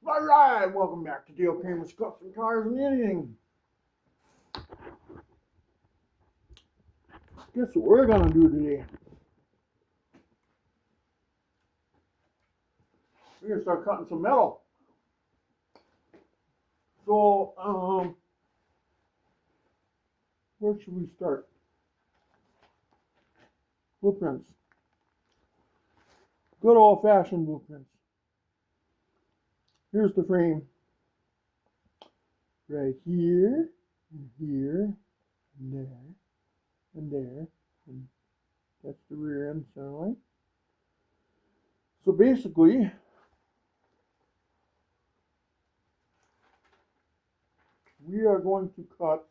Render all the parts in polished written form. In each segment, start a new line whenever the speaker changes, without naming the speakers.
Alright, welcome back to Dale Kramer's Custom Cars and Anything. Guess what we're gonna do today? We're gonna start cutting some metal. So, where should we start? Blueprints. Good old-fashioned blueprints. Here's the frame. Right here, and here, and there, and there, and that's the rear end center line. So basically, we are going to cut.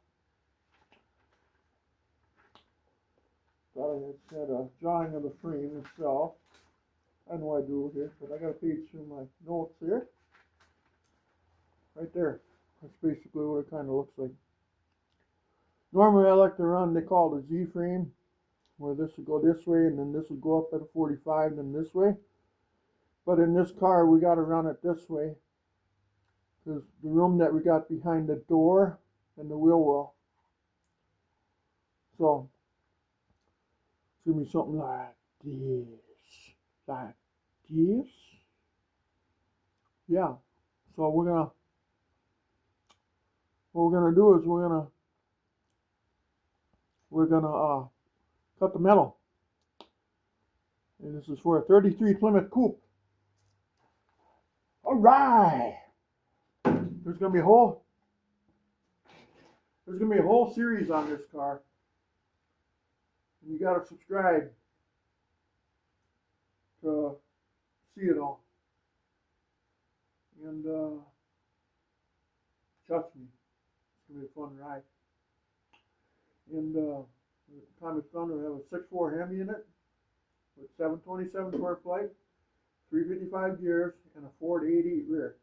Thought I had said a drawing of the frame itself. I know I do here, but I got a page through my notes here. Right there. That's basically what it kind of looks like. Normally I like to run, they call it a Z-frame, where this would go this way and then this would go up at a 45 and then this way. But in this car we got to run it this way because the room that we got behind the door and the wheel well. So it's going to be something like this. Like this. Yeah. So what we're gonna do is we're gonna cut the metal, and this is for a 33 Plymouth Coupe. All right, there's gonna be a whole series on this car, and you gotta subscribe to see it all. And trust me, it's gonna be a fun ride. And time it's done, we have a 6.4 Hemi in it with 727 torque flight, 355 gears, and a Ford 88 rear.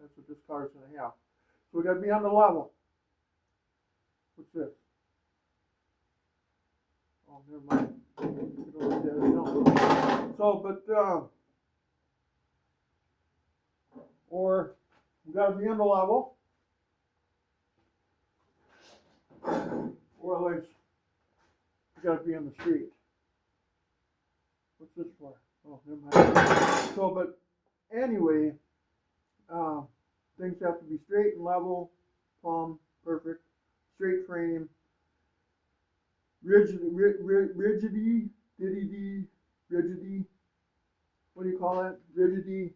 That's what this car is gonna have. So we gotta be on the level. What's this? Oh, never mind. You don't need that, no. So, but or we gotta be on the level. Or at least you gotta be on the street. What's this for? Oh, never mind. So, but anyway, things have to be straight and level, plumb, perfect, straight frame, rigidity. What do you call that? Rigidity.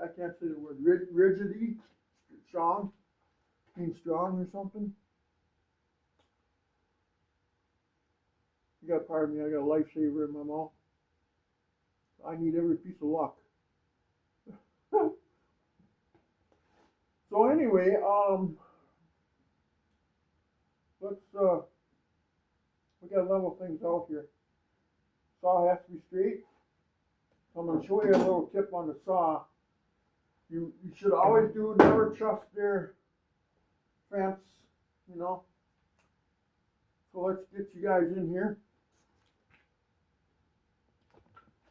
I can't say the word. Rigidity. Strong. Means strong or something. You gotta pardon me, I got a lifesaver in my mouth. I need every piece of luck. So anyway, we gotta level things out here. Saw has to be straight. So I'm gonna show you a little tip on the saw. You should always never trust their fence, you know. So let's get you guys in here.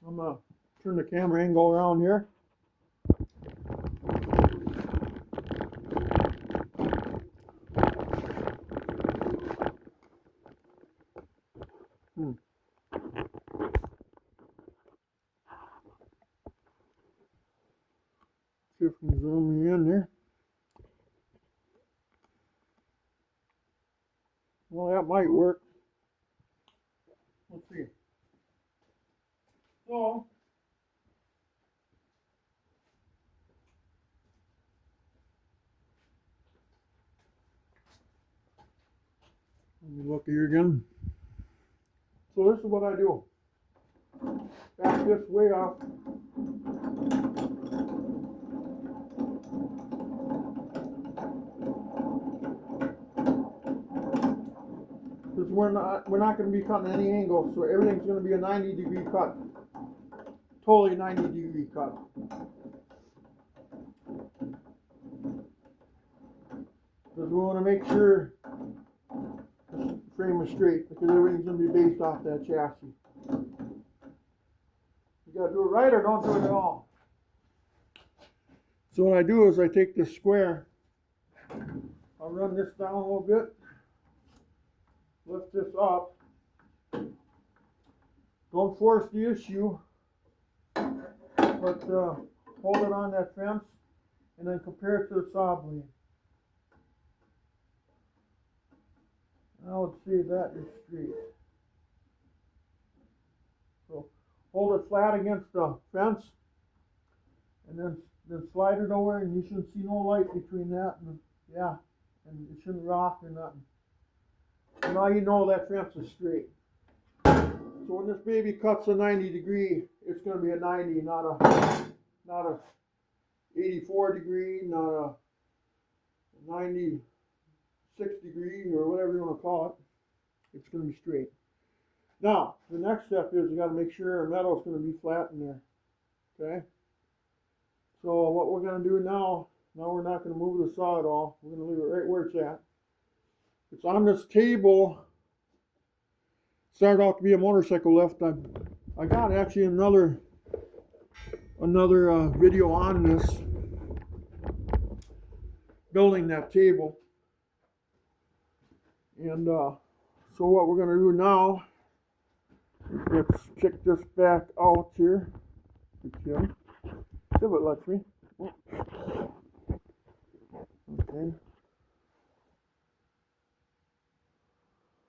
I'm going to turn the camera angle around here. See if we can zoom me in there. Well, that might work. Let's see. So, let me look here again. So this is what I do. Back this way off. Because we're not going to be cutting any angles, so everything's going to be a 90-degree cut. Totally 90-degree cut. Because we want to make sure the frame is straight, because everything's going to be based off that chassis. You got to do it right or don't do it at all. So what I do is I take this square, I'll run this down a little bit, lift this up. Don't force the issue, but hold it on that fence and then compare it to the saw blade. Now let's see if that is straight. So hold it flat against the fence and then slide it over, and you shouldn't see no light between that and and it shouldn't rock or nothing. So now you know that fence is straight. So when this baby cuts a 90 degree, it's going to be a 90, not a 84 degree, not a 96 degree, or whatever you want to call it. It's going to be straight. Now, the next step is you got to make sure our metal is going to be flat in there. Okay? So what we're going to do now we're not going to move the saw at all. We're going to leave it right where it's at. It's on this table. Started out to be a motorcycle lift. I got actually another video on this, building that table. And so what we're going to do now is let's kick this back out here. If it lets me. Okay.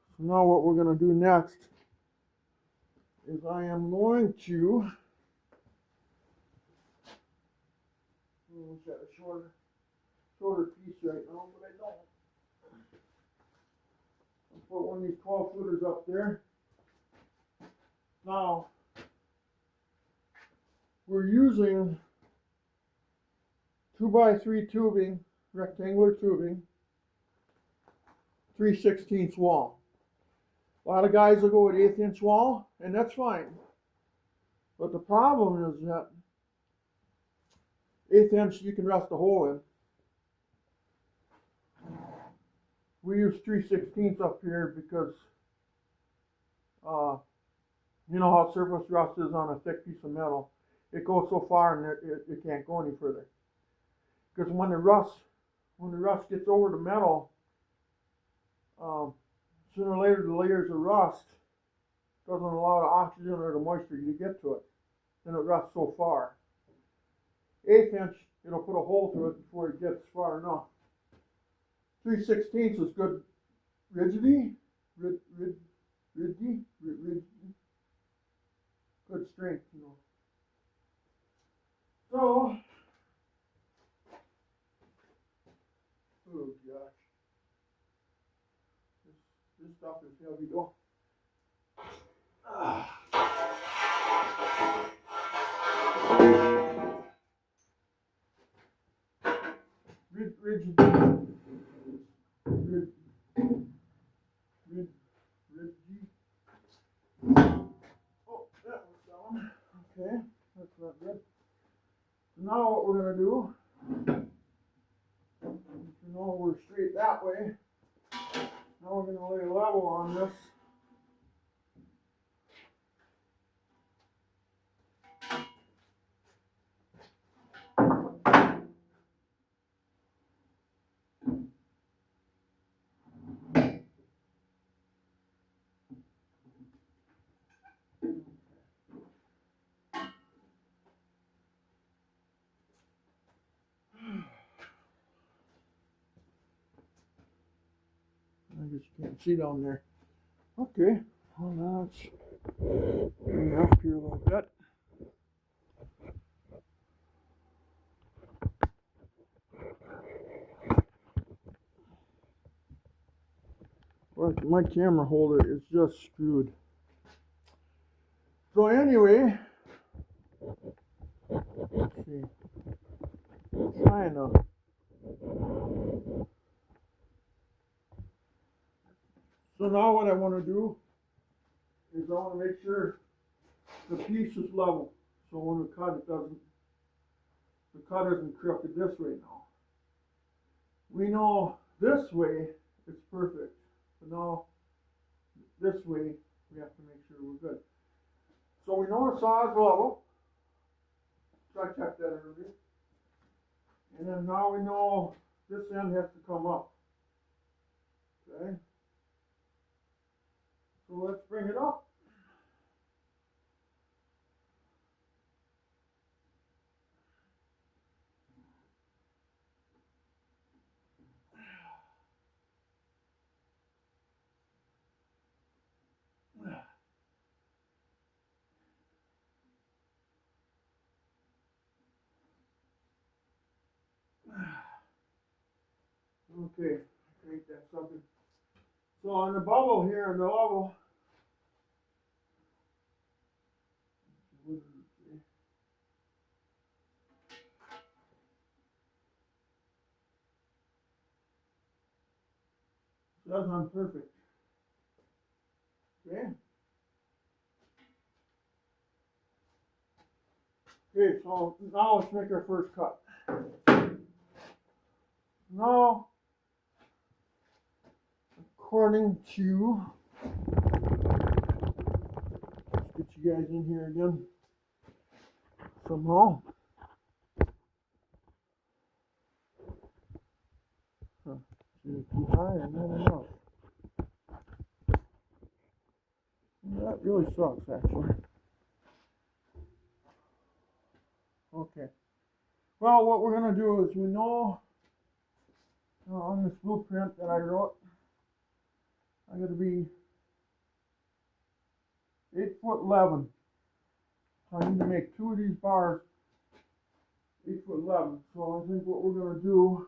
So now what we're going to do next is I am going to got a shorter piece right now, but I don't. I'll put one of these 12 footers up there. Now we're using 2x3 tubing, rectangular tubing, 3/16 wall. A lot of guys will go with 1/8 inch wall, and that's fine. But the problem is that 1/8 inch you can rest a hole in. We use 3/16 up here because you know how surface rust is on a thick piece of metal. It goes so far and it can't go any further. Because when the rust gets over the metal, sooner or later the layers of rust doesn't allow the oxygen or the moisture to get to it. Then it rusts so far. 1/8 inch, it'll put a hole through it before it gets far enough. 3/16 is good rigidity, good strength, you know. So, oh gosh, this stuff is heavy though. Rigidity. Oh, that was down. Okay, that's not good. So now what we're going to do, you know, we're straight that way. Now we're going to lay a level on this. I guess you can't see down there. Okay, well now let's bring it up here a little bit. Well, my camera holder is just screwed. So anyway, let's see. I'm trying to. So now what I want to do is I want to make sure the piece is level. So when we cut, the cut isn't crooked this way now. We know this way it's perfect. But now this way we have to make sure we're good. So we know the saw is level. So I checked that earlier. And then now we know this end has to come up. Okay. So let's bring it up. Okay, I think that's something. So on the bubble here, on the level, what does it say? So that's unperfect. Okay. Okay, so now let's make our first cut. Now, according to, let's get you guys in here again somehow. Huh. Is it too high or not enough? That really sucks, actually. Okay. Well, what we're going to do is we know on this blueprint that I wrote, I got to be 8'11". So I need to make 2 of these bars 8'11". So I think what we're going to do,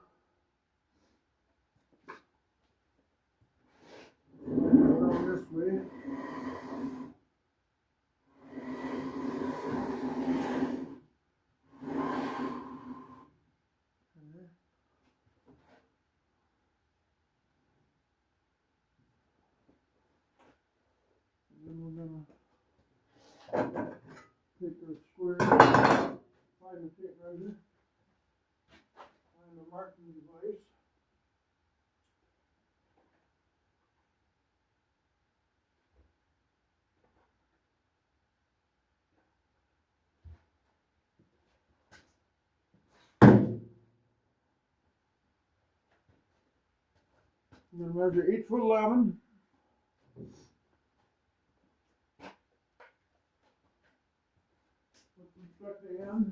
go down this way. And then we're going to take our square, find the tape measure, find the marking device. I'm going to measure 8'11". Let's inspect the end.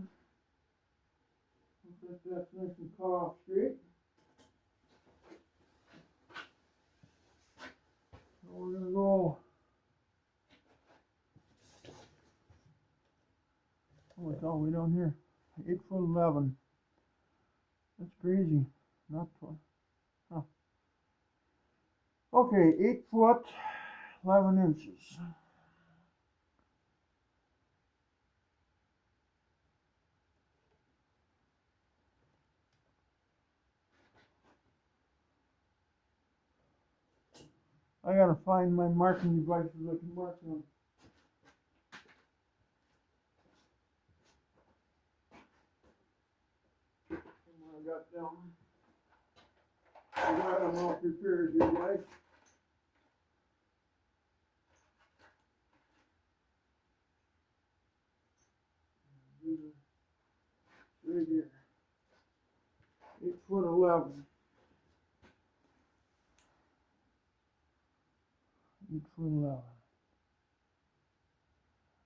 Looks like that's nice and cut off straight. So we're going to go, oh, it's all the way down here. 8'11". That's crazy. Not 12. Huh. Okay, 8'11". I gotta find my marking devices I can mark them. I got them. I got them all prepared, you guys. Right here. 8'11". 8'11". I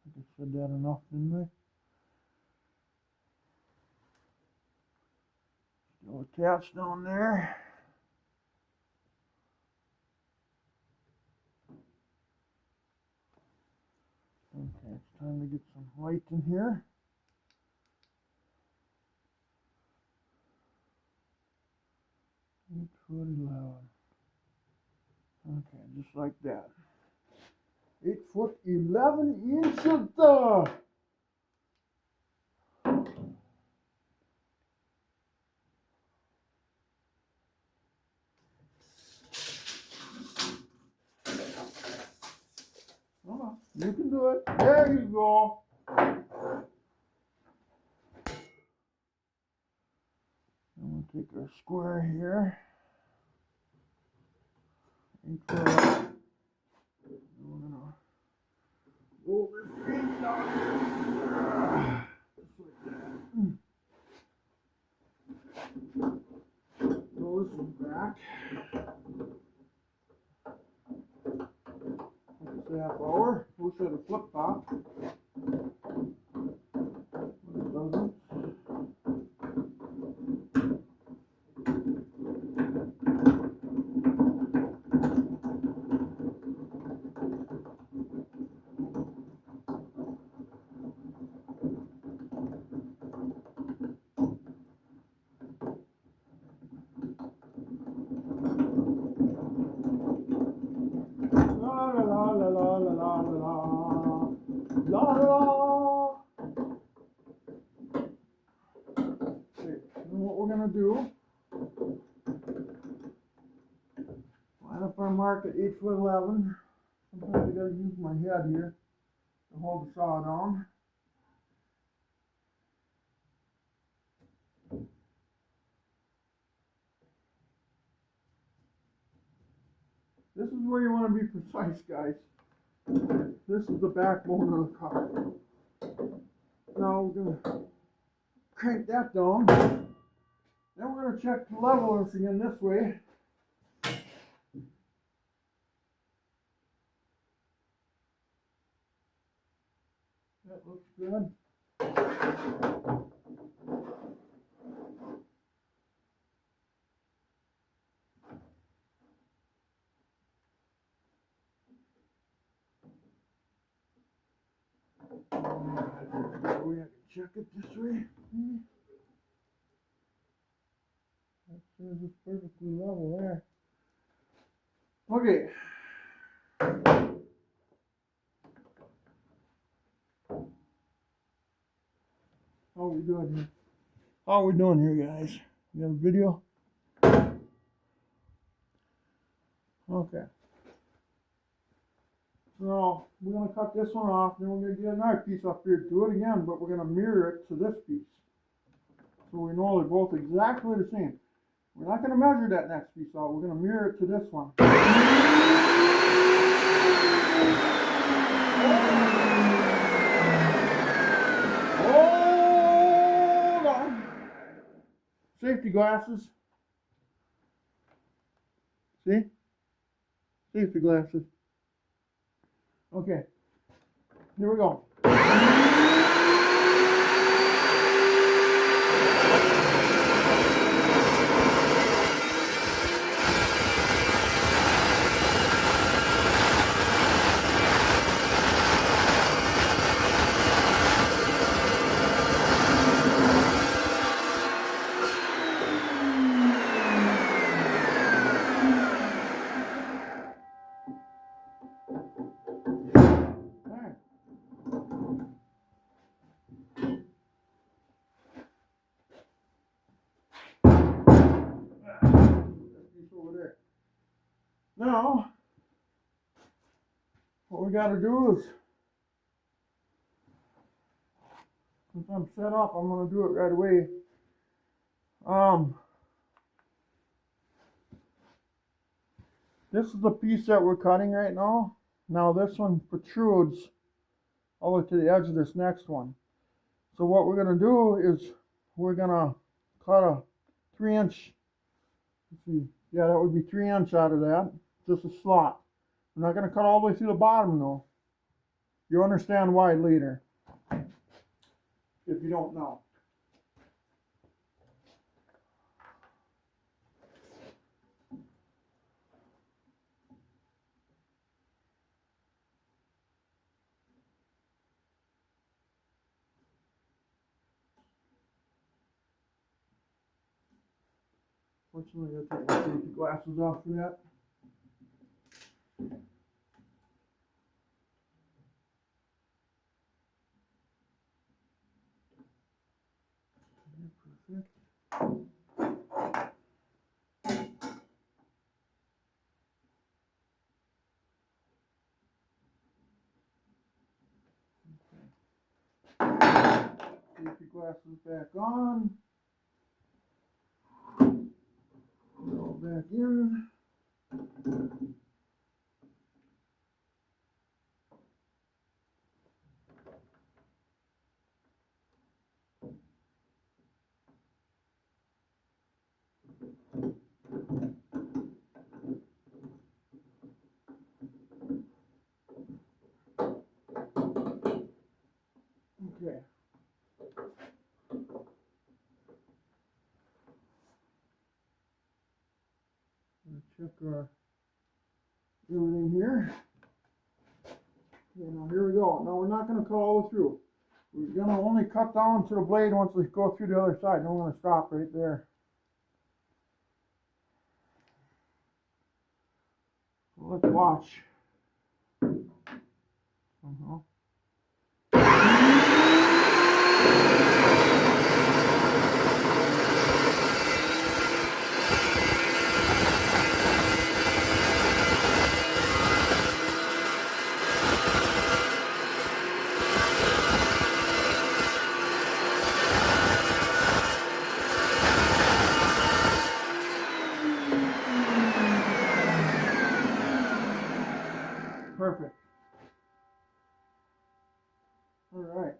think I said that enough, didn't I? Still attached down there. Okay, it's time to get some light in here. Okay, just like that. 8'11". Oh, you can do it. There you go. And we'll take our square here. 8'11". We're gonna roll this piece down here. Just like that. pull this one back. It's a half hour. Wish I had a flip top. But it doesn't. La la la la la la la la la. Okay, and what we're gonna do? Line up our mark at 8'11". Sometimes I gotta use my head here to hold the saw down. This is where you want to be precise, guys. This is the backbone of the car. Now we're going to crank that down. Then we're going to check the level once again this way. That looks good. We can check it this way. That says it's perfectly level there. Okay. How are we doing here? How are we doing here, guys? You got a video? Okay. So we're going to cut this one off, then we're going to get another piece up here, do it again, but we're going to mirror it to this piece. So we know they're both exactly the same. We're not going to measure that next piece out, we're going to mirror it to this one. Hold on. Safety glasses. See? Safety glasses. Okay, here we go. Over there. Now, what we got to do is, since I'm set up, I'm going to do it right away. This is the piece that we're cutting right now. Now this one protrudes all the way to the edge of this next one. So what we're going to do is we're going to cut a 3-inch, let's see, yeah, that would be 3" out of that, just a slot. We're not going to cut all the way through the bottom though. You'll understand why later, if you don't know. Fortunately, I take my safety glasses off for that. Perfect. Safety glasses back on. Go back in. Okay. Check our everything here. Okay, now here we go. Now we're not going to cut all the way through. We're going to only cut down to the blade once we go through the other side. And we're going to stop right there. So let's watch. Perfect. All right.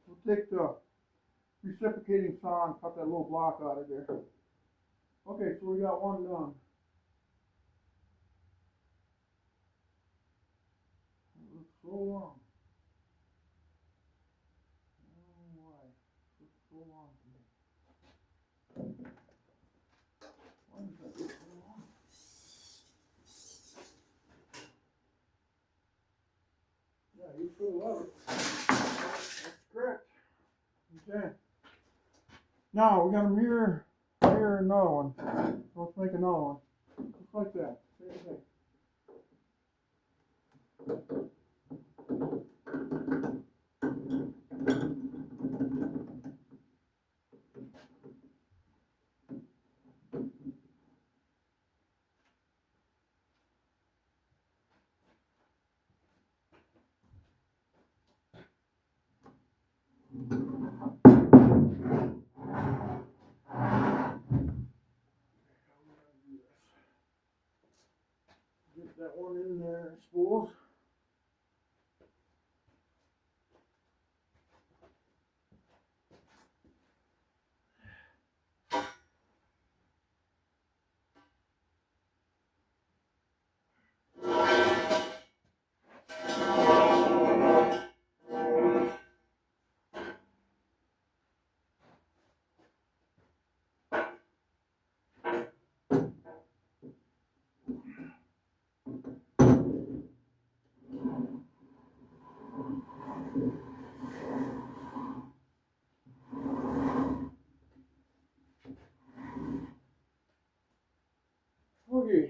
We'll take the reciprocating saw and cut that little block out of there. Okay, so we got one done. It looks so long. I don't know why. It looks so long to me. Why does that look so long? Yeah, you still love it. That's correct. Okay. Now we got to mirror another one. So let's make another one. Just like that. Same thing. Get that one in there, I suppose. Okay.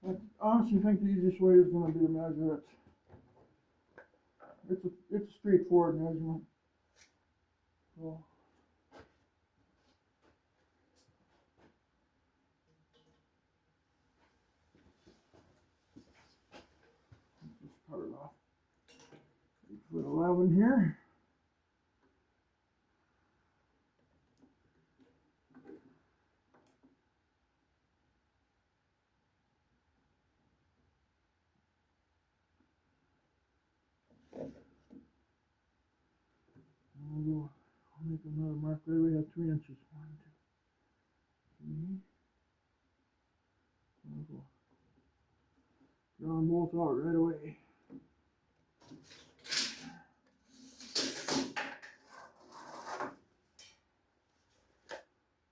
I honestly think the easiest way is going to be to measure it. It's a straightforward measurement. So, just cut it off. 8'11" here. I'll make another mark right away at 3 inches. 1, 2, 3. I'll go. Draw them both out right away.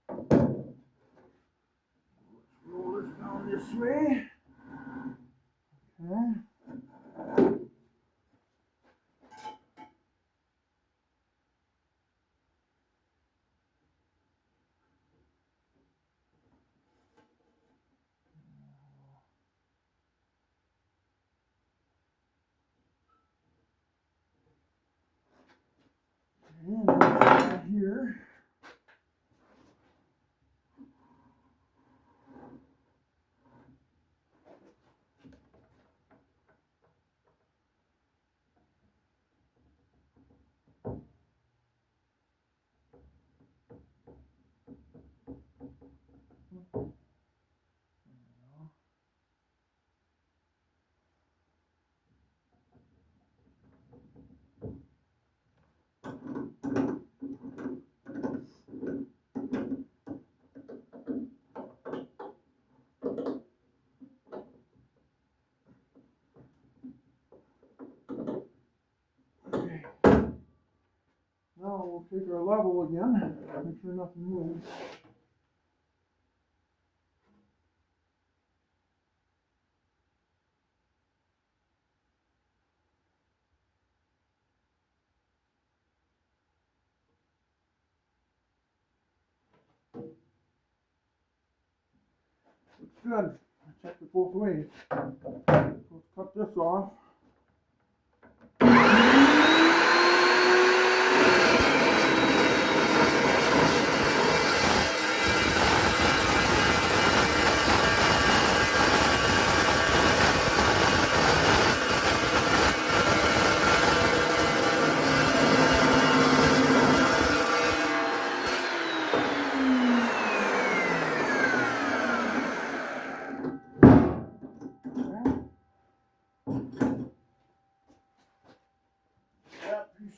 Let's roll this down this way. Okay. And right here. we'll take our level again, make sure nothing moves. Looks good. I checked it both ways. Let's cut this off.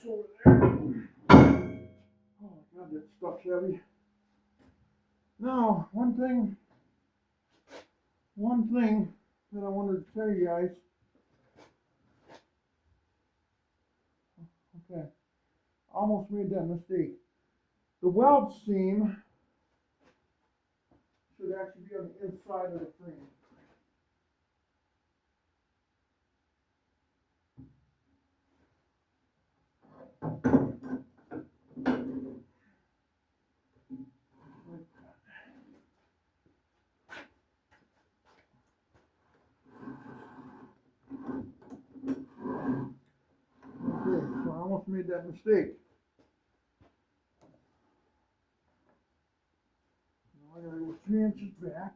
Over there. Oh God, that stuff's heavy. Now, one thing that I wanted to tell you guys. Okay, almost made that mistake. The weld seam should actually be on the inside of the frame. Okay, so I almost made that mistake. Now I gotta go 3 inches back.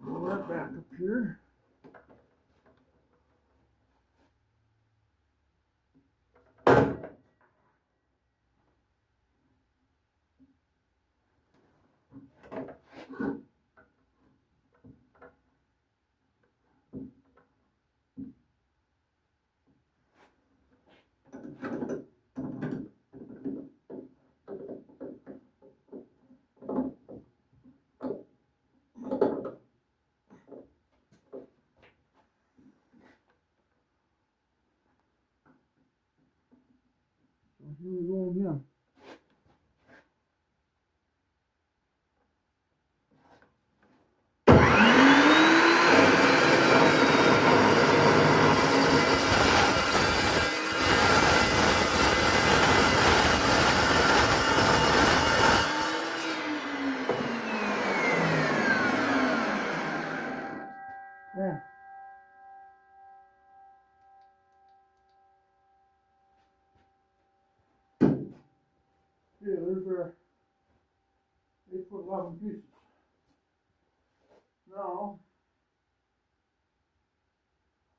Roll that back up here. So here we go again. Yeah. Yeah, there's our 8'11" pieces. Now,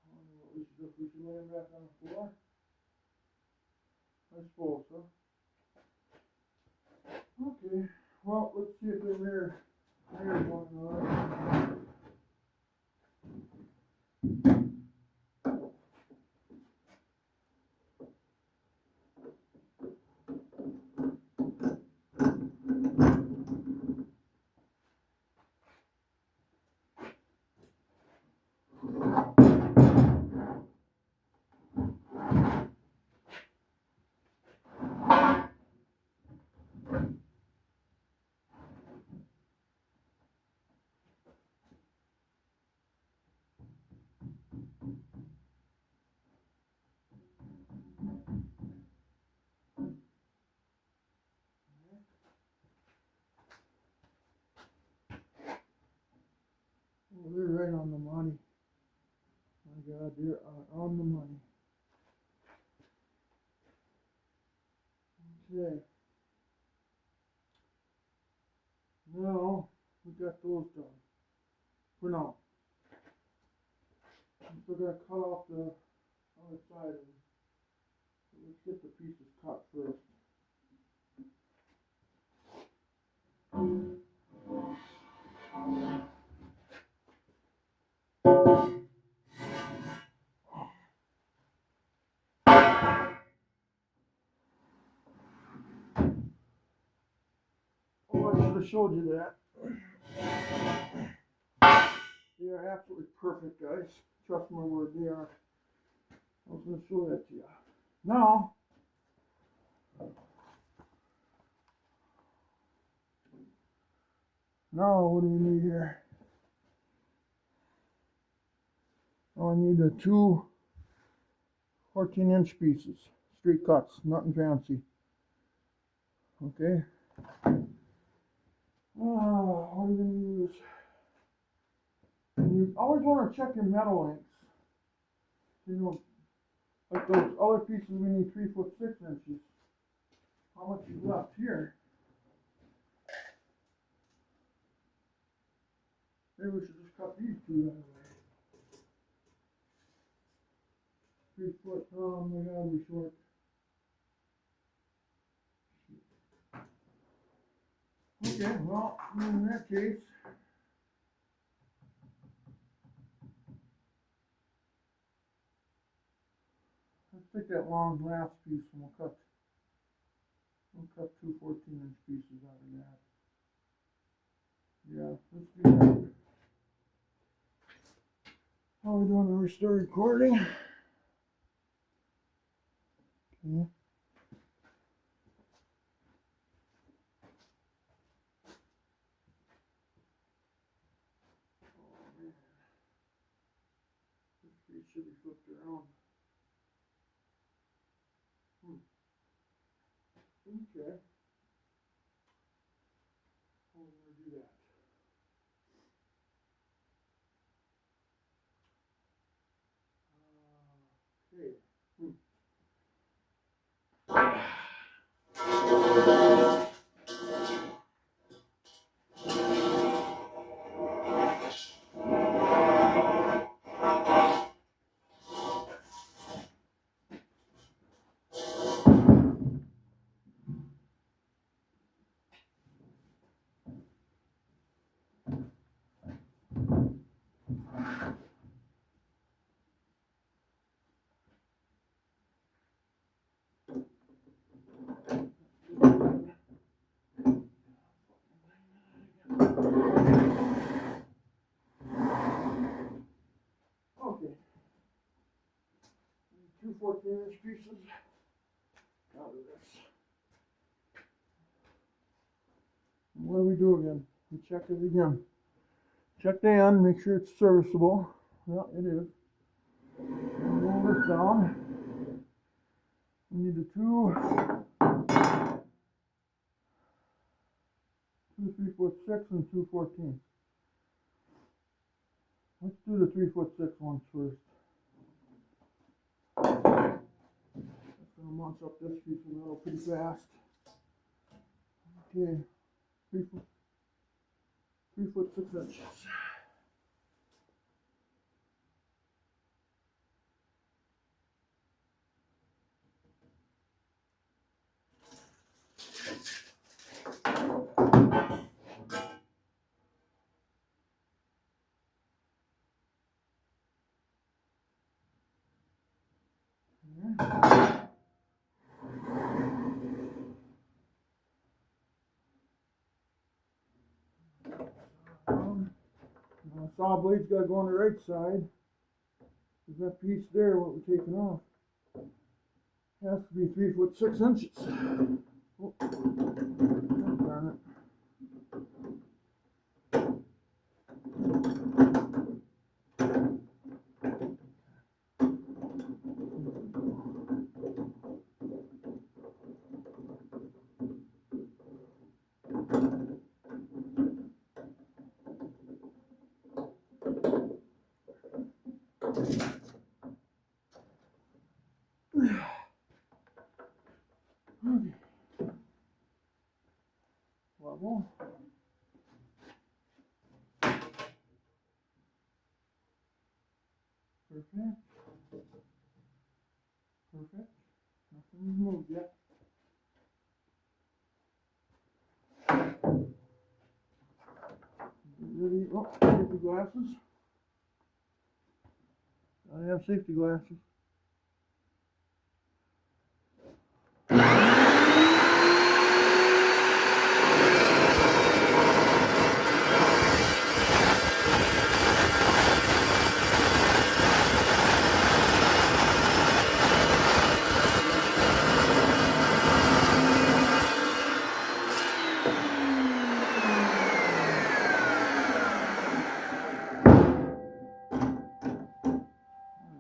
I don't know what we should do. We should lay them back on the floor. I suppose so. Okay, well, let's see if the rear going on. Oh, they're right on the money. My God, they're on the money. Okay. Now, we got those done. For now. I'm still going to cut off the other side of them. So let's get the pieces cut first. Oh, I should have showed you that. They are absolutely perfect, guys. Trust my word, they are. I was going to show that to you. Now, what do we need here? Oh, I need the two 14-inch pieces. Straight cuts, nothing fancy. Okay. What are we going to use? You always want to check your metal lengths. You know, like those other pieces, we need 3 foot 6 inches. How much is left here? Maybe we should just cut these two anyway. 3 foot, oh my god, we're short. Okay, well, in that case, let's take that long last piece and we'll cut two 14-inch pieces out of that. Yeah, let's do that. How are we doing to restore recording? Okay. Oh man, this piece should be flipped around. Okay. How are we going to do that? Okay. Okay. Two 14-inch pieces out of this. And what do we do again? We check it again. Check the end, make sure it's serviceable. Yeah, it is. And roll this down. We need the two 3 foot 6 and 2 14. Let's do the 3 foot 6 ones first. That's gonna munch up this piece of metal pretty fast. Okay, 3 foot 6 inches. Saw blade's got to go on the right side. There's that piece there, what we're taking off. Has to be 3 foot 6 inches. Oh, darn it. Okay. Level. Perfect. Perfect. Nothing's moved yet. Get the glasses. I have safety glasses.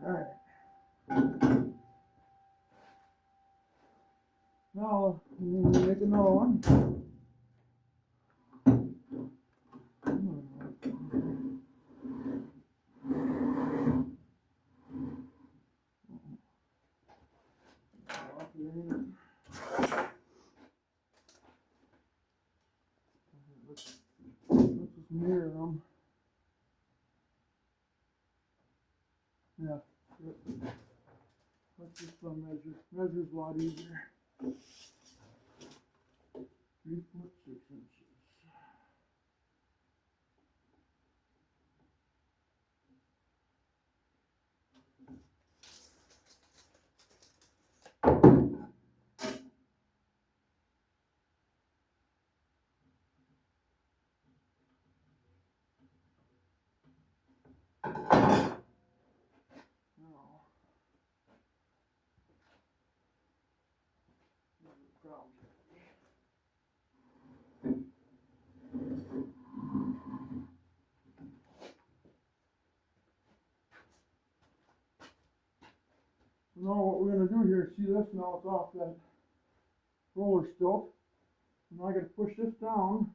Alright. Now, make another one. Let's just mirror them. Yeah. Let's just measure. Measure's a lot easier. 3 foot 6 inches. Now what we're going to do here, see this, now it's off that roller stilt. Now I got to push this down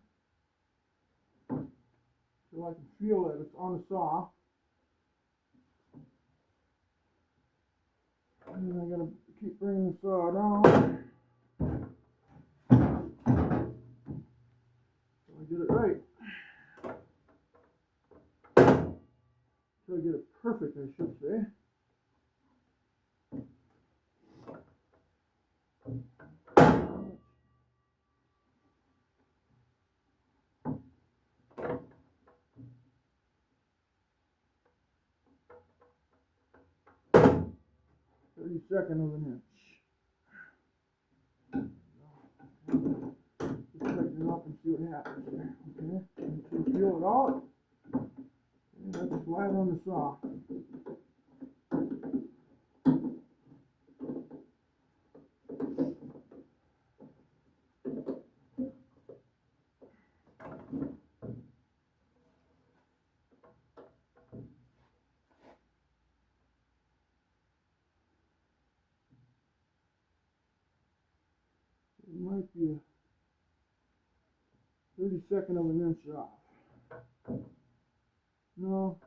so I can feel that it's on the saw. And then I got to keep bringing the saw down so I get it right. So I get it perfect, I should say. 32nd of an inch. Just tighten it up and see what happens there. Okay, and so feel it out. Okay, that's flat on the saw. 32nd of an inch off. No.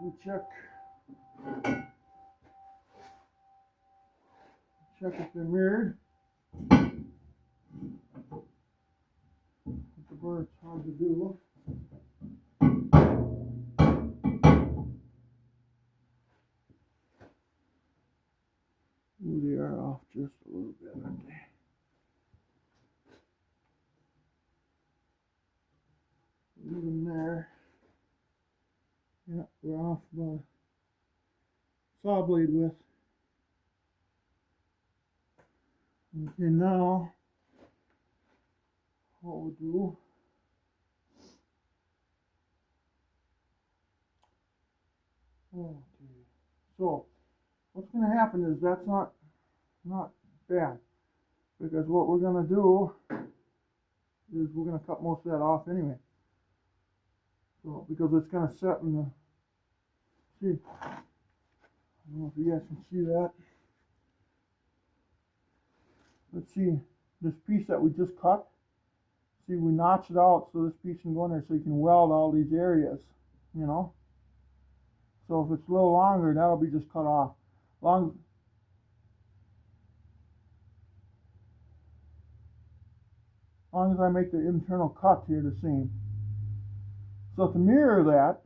We check if they're mirrored. With the burr, it's hard to do. Ooh, they are off just a little bit, aren't they? Even there. Yeah, we're off by saw blade width. Okay, now what we'll do, okay, so what's going to happen is that's not bad, because what we're going to do is we're going to cut most of that off anyway. So because it's going to set in the, see, I don't know if you guys can see that. Let's see, this piece that we just cut, see, we notch it out so this piece can go in there so you can weld all these areas, you know. So if it's a little longer, that'll be just cut off. long as I make the internal cut here the same. So to mirror that,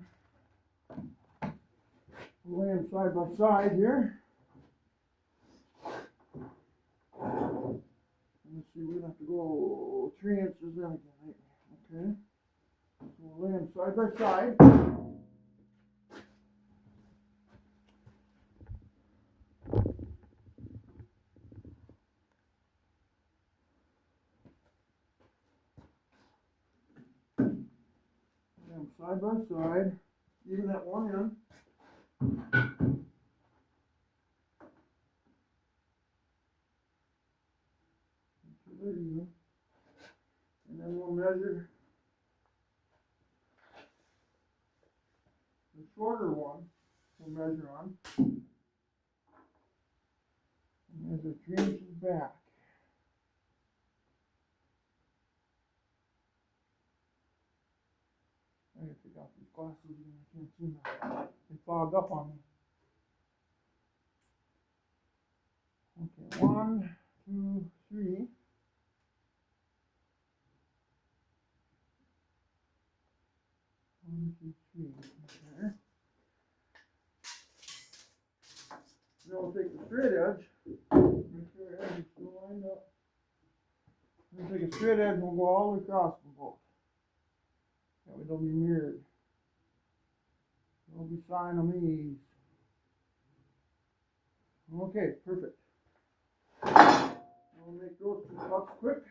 we'll lay them side by side here. Let's see, we're going to have to go 3 inches in again. Okay. So we'll lay them side by side. Lay them side by side, even at one end. There you go. And then we'll measure the shorter one. We'll measure on. And measure 3 inches back. I gotta take off these glasses again. I can't see them. They fog up on me. Okay, 1, 2, 3. One, two, three. Okay. Then we'll take the straight edge. Make sure our edge is still lined up. Then take a straight edge and we'll go all the way across the boat. That way they'll be mirrored. They'll be Siamese. Okay, perfect. We'll make those 2 cuts quick.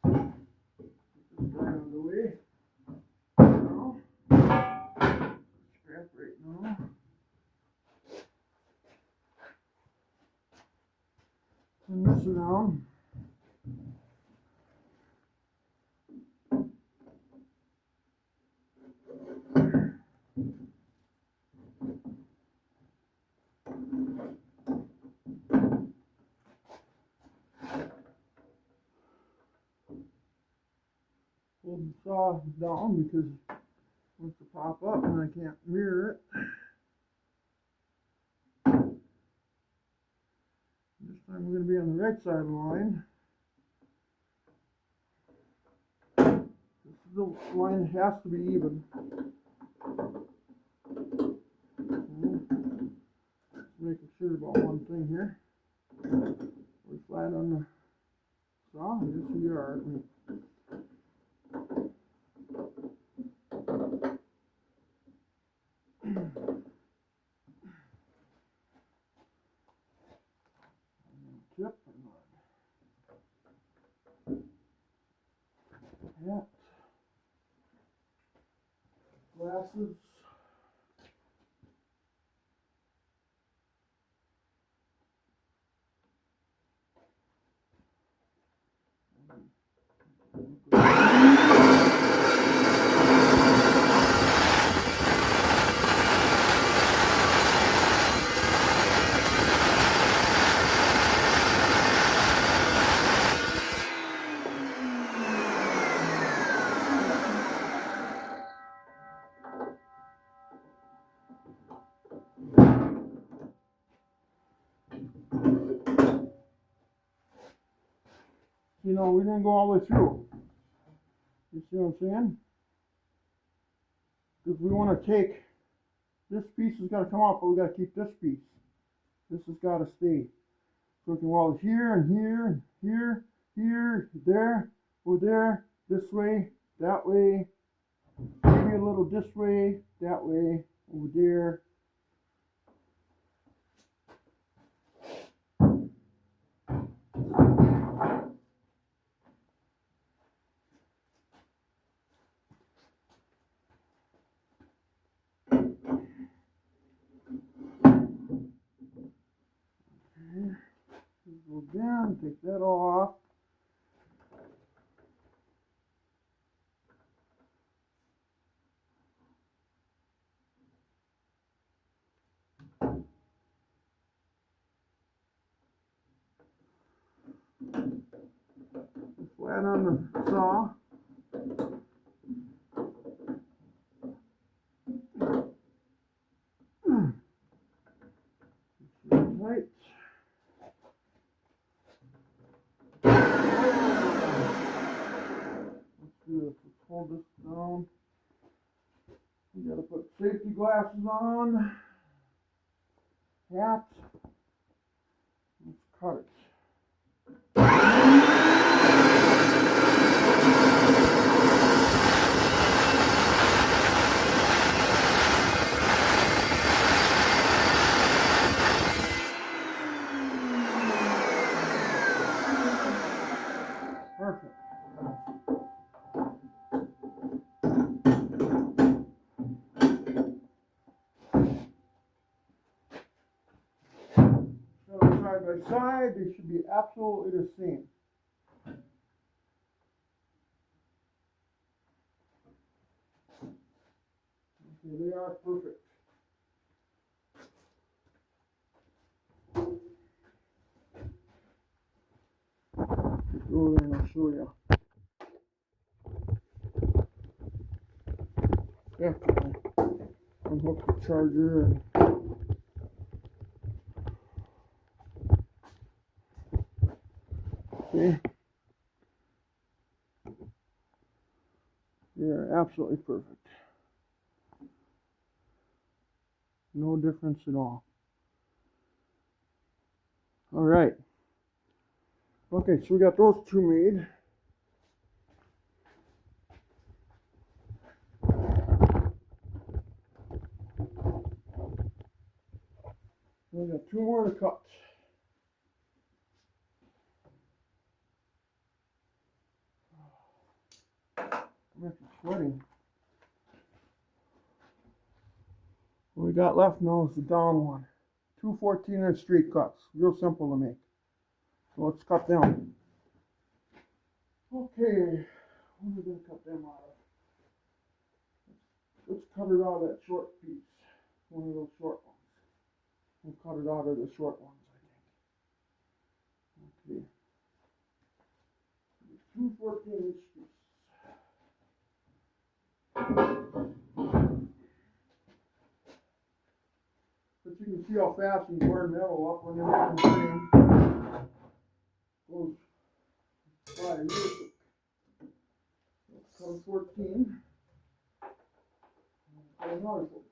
Get this guy out of the way. Now, scrap right now. Turn this around. Pull the saw down because it wants to pop up and I can't mirror it. This time we're going to be on the right side of the line. This is the line that has to be even. Okay. Just making sure about one thing here. We're flat on the saw. Yes, we are, aren't we? Tip and hat, glasses, you know, we didn't go all the way through. You see what I'm saying? Because we want to take, this piece has got to come out, but we got to keep this piece. This has got to stay. So we can weld here and here and here, here, there, over there, this way, that way, maybe a little this way, that way, over there. Go down, take that off. Flat on the saw. Tight. do this. Let's hold this down. We gotta put safety glasses on. Hat. Let's cut it. Perfect. So side by side, they should be absolutely the same. Okay, they are perfect. Go there and I'll show you. Definitely. Unhook the charger and okay. They're absolutely perfect. No difference at all. All right. Okay, so we got those two made. We got two more to cut. I'm actually sweating. What we got left now is the down one. Two 14-inch straight cuts. Real simple to make. So let's cut them. Okay, what are we going to cut them out of? Let's cut it out of that short piece. One of those short ones. We'll cut it out of the short ones, I think. Okay. Two 14-inch pieces. But you can see how fast you burn metal up when you're making the frame. Goes by really quick. Let's cut a 14. Cut another 14.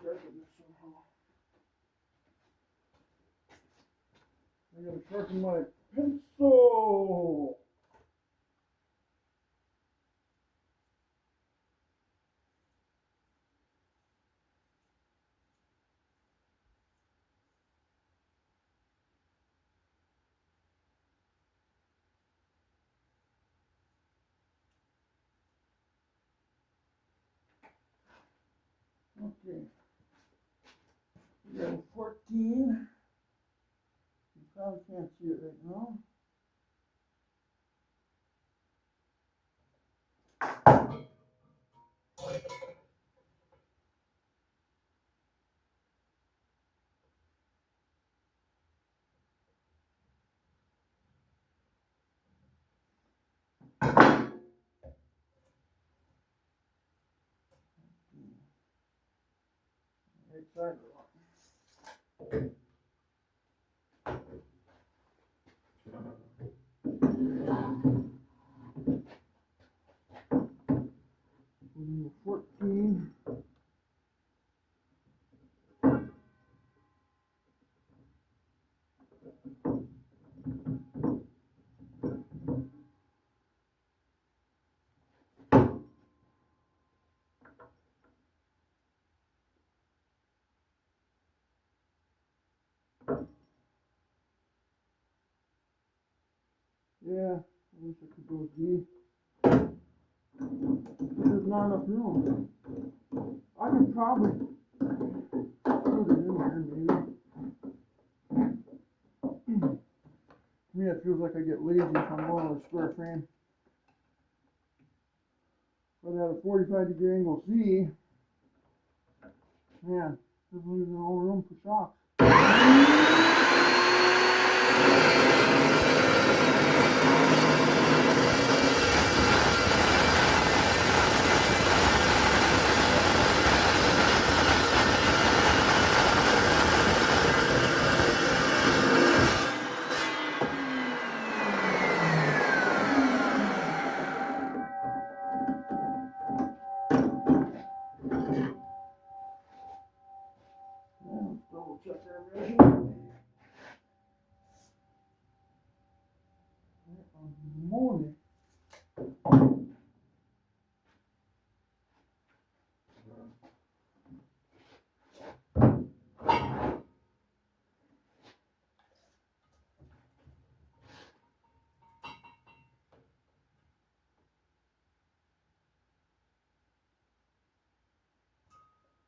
Sharpen this somehow. I gotta sharpen my pencil. Okay. We got a 14. You probably can't see it right now. Right side of 14. Yeah, I wish I could go D. There's not enough room. I can probably put it in there, maybe. To me, it feels like I get lazy if I'm going with a square frame. But at a 45-degree angle Z, man, there's leaving no room for shocks.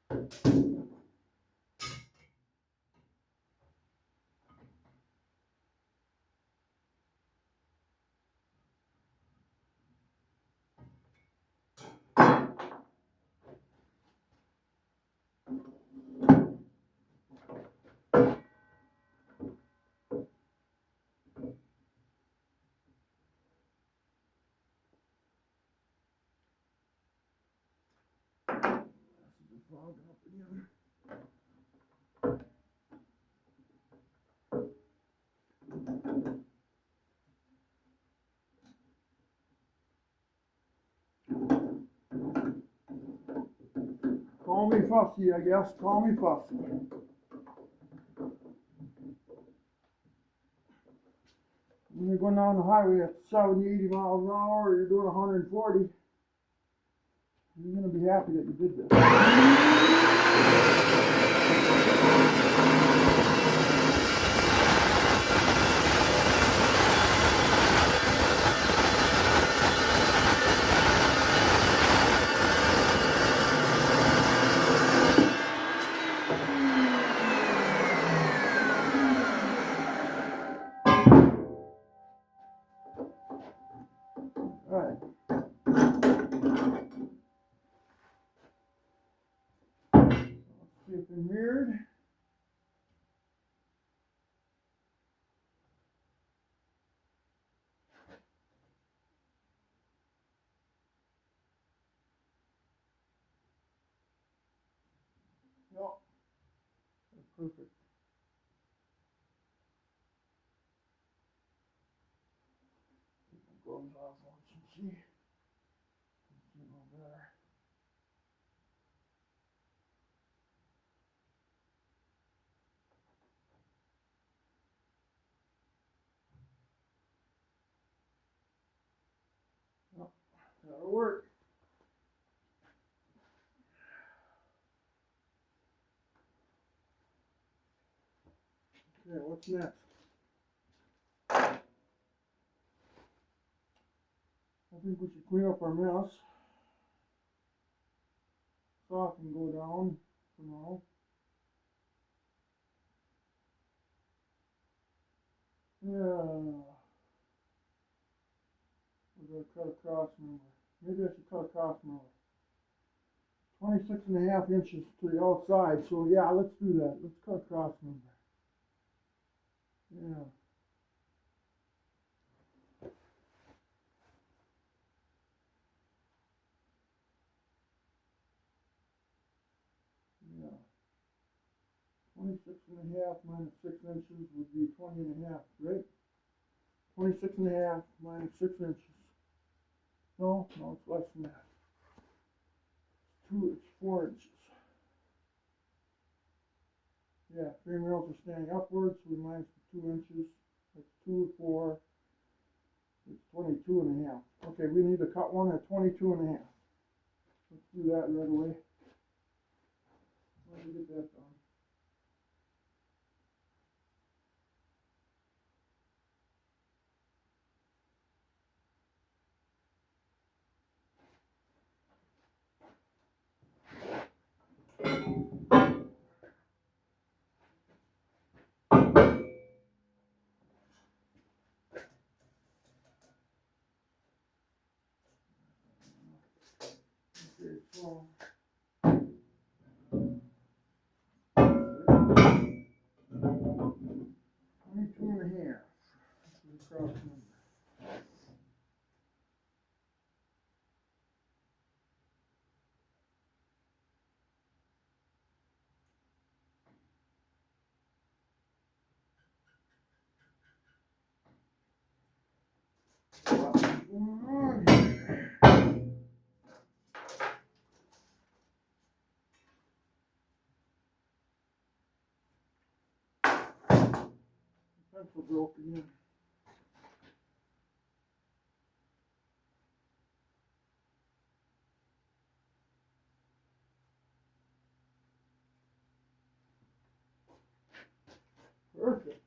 Fogged up again. Call me fussy, I guess. Call me fussy. When you're going down the highway at 70, 80 miles an hour, or you're doing 140, you're going to be happy that you did this. Alright. Let's see if they're mirrored. Yep. That's perfect. Take my gloves off once and see. See a little better. Yep. That'll work. Okay, what's next? I think we should clean up our mess. Saw can go down for now. Yeah. We're going to cut a cross member. Maybe I should cut a cross member. 26.5 inches to the outside, so yeah, let's do that. Let's cut a cross member. Yeah. Yeah. 26.5 minus 6 inches would be 20.5, right? 26.5 minus 6 inches. No, it's less than that. It's 4 inches. Yeah, frame rails are standing upwards, so we minus the 2 inches. That's 2, 4. It's 22.5. Okay, we need to cut one at 22.5. Let's do that right away. Let me get that done. Okay, so 22.5. This is the cross number. What's going on here? The pencil broke again. Perfect.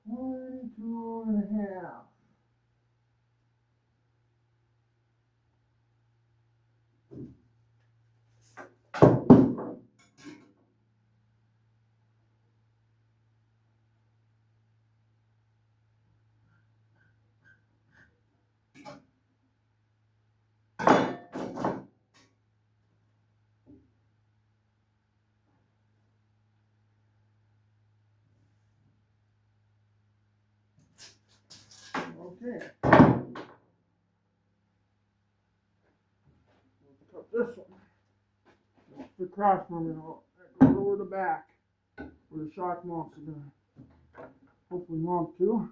22.5. Okay. Let's cut this one. That's the cross member that goes over the back where the shock mounts are going to hopefully mount to.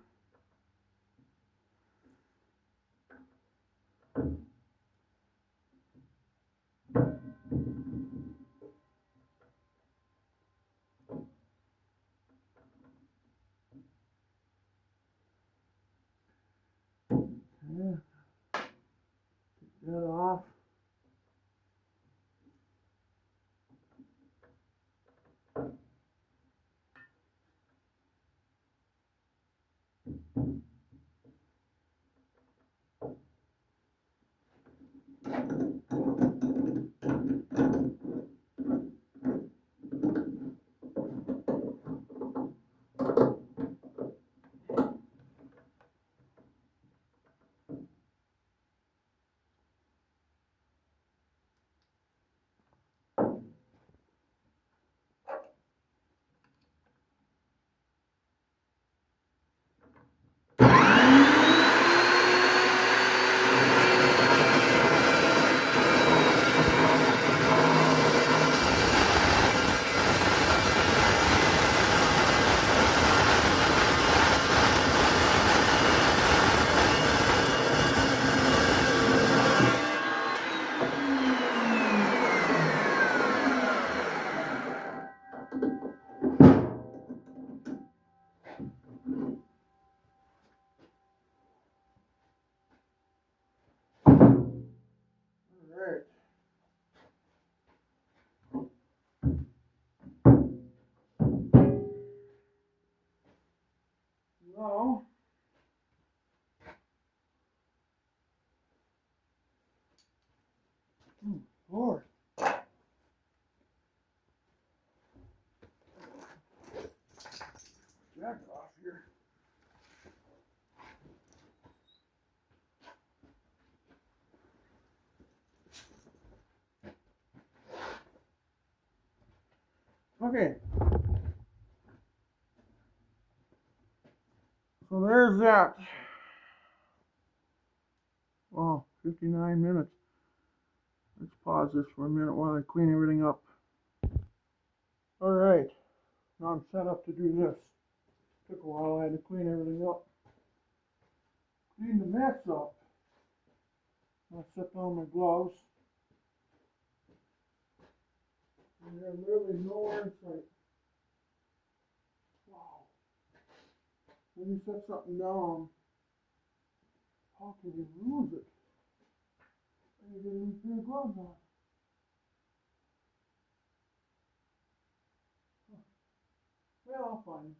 Okay. Take that off. Alright. Now, Lord. Jack off here. Okay. So there's that. Wow, 59 minutes. Let's pause this for a minute while I clean everything up. Alright, now I'm set up to do this. Took a while, I had to clean everything up. Clean the mess up. I'll set down my gloves. And they're literally nowhere in sight. Wow. When you set something down, how can you lose it? And you didn't even put your gloves on. Huh. Well, I'll find it.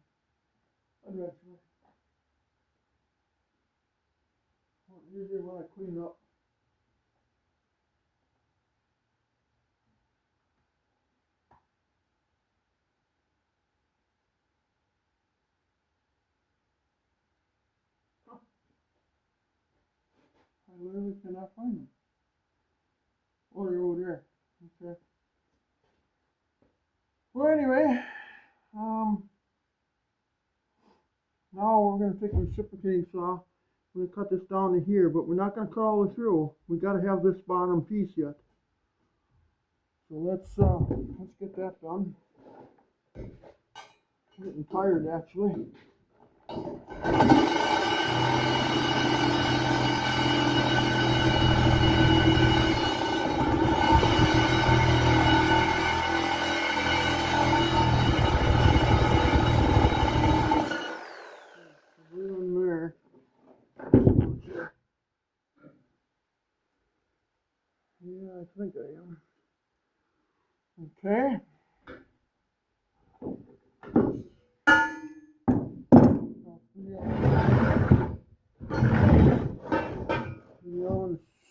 Eventually. Usually when I clean up. Huh. I literally cannot find them. Oh, they're over there. Okay. Well, anyway, now we're going to take a reciprocating saw. We're going to cut this down to here, but we're not going to cut all the way through. We got to have this bottom piece yet. So let's get that done. I'm getting tired, actually. Yeah, I think I am. Okay.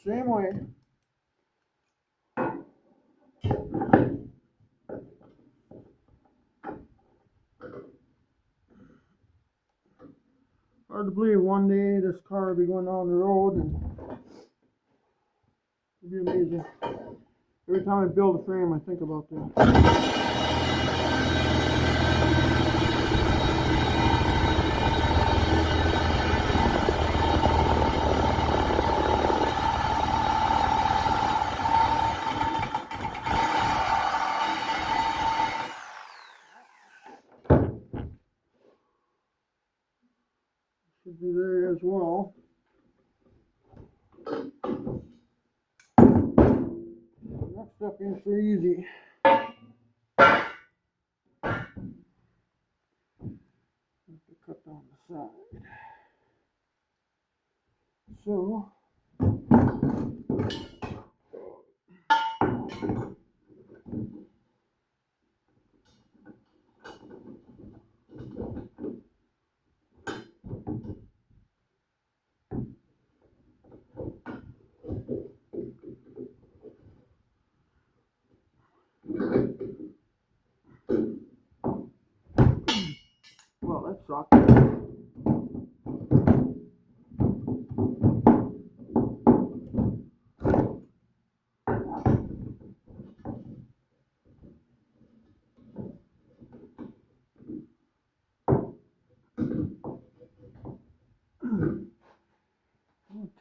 Same way. Hard to believe one day this car will be going down the road and it'll be amazing. Every time I build a frame, I think about that. there as well. Next up ain't so easy. Have to cut down the side. So well, that sucked.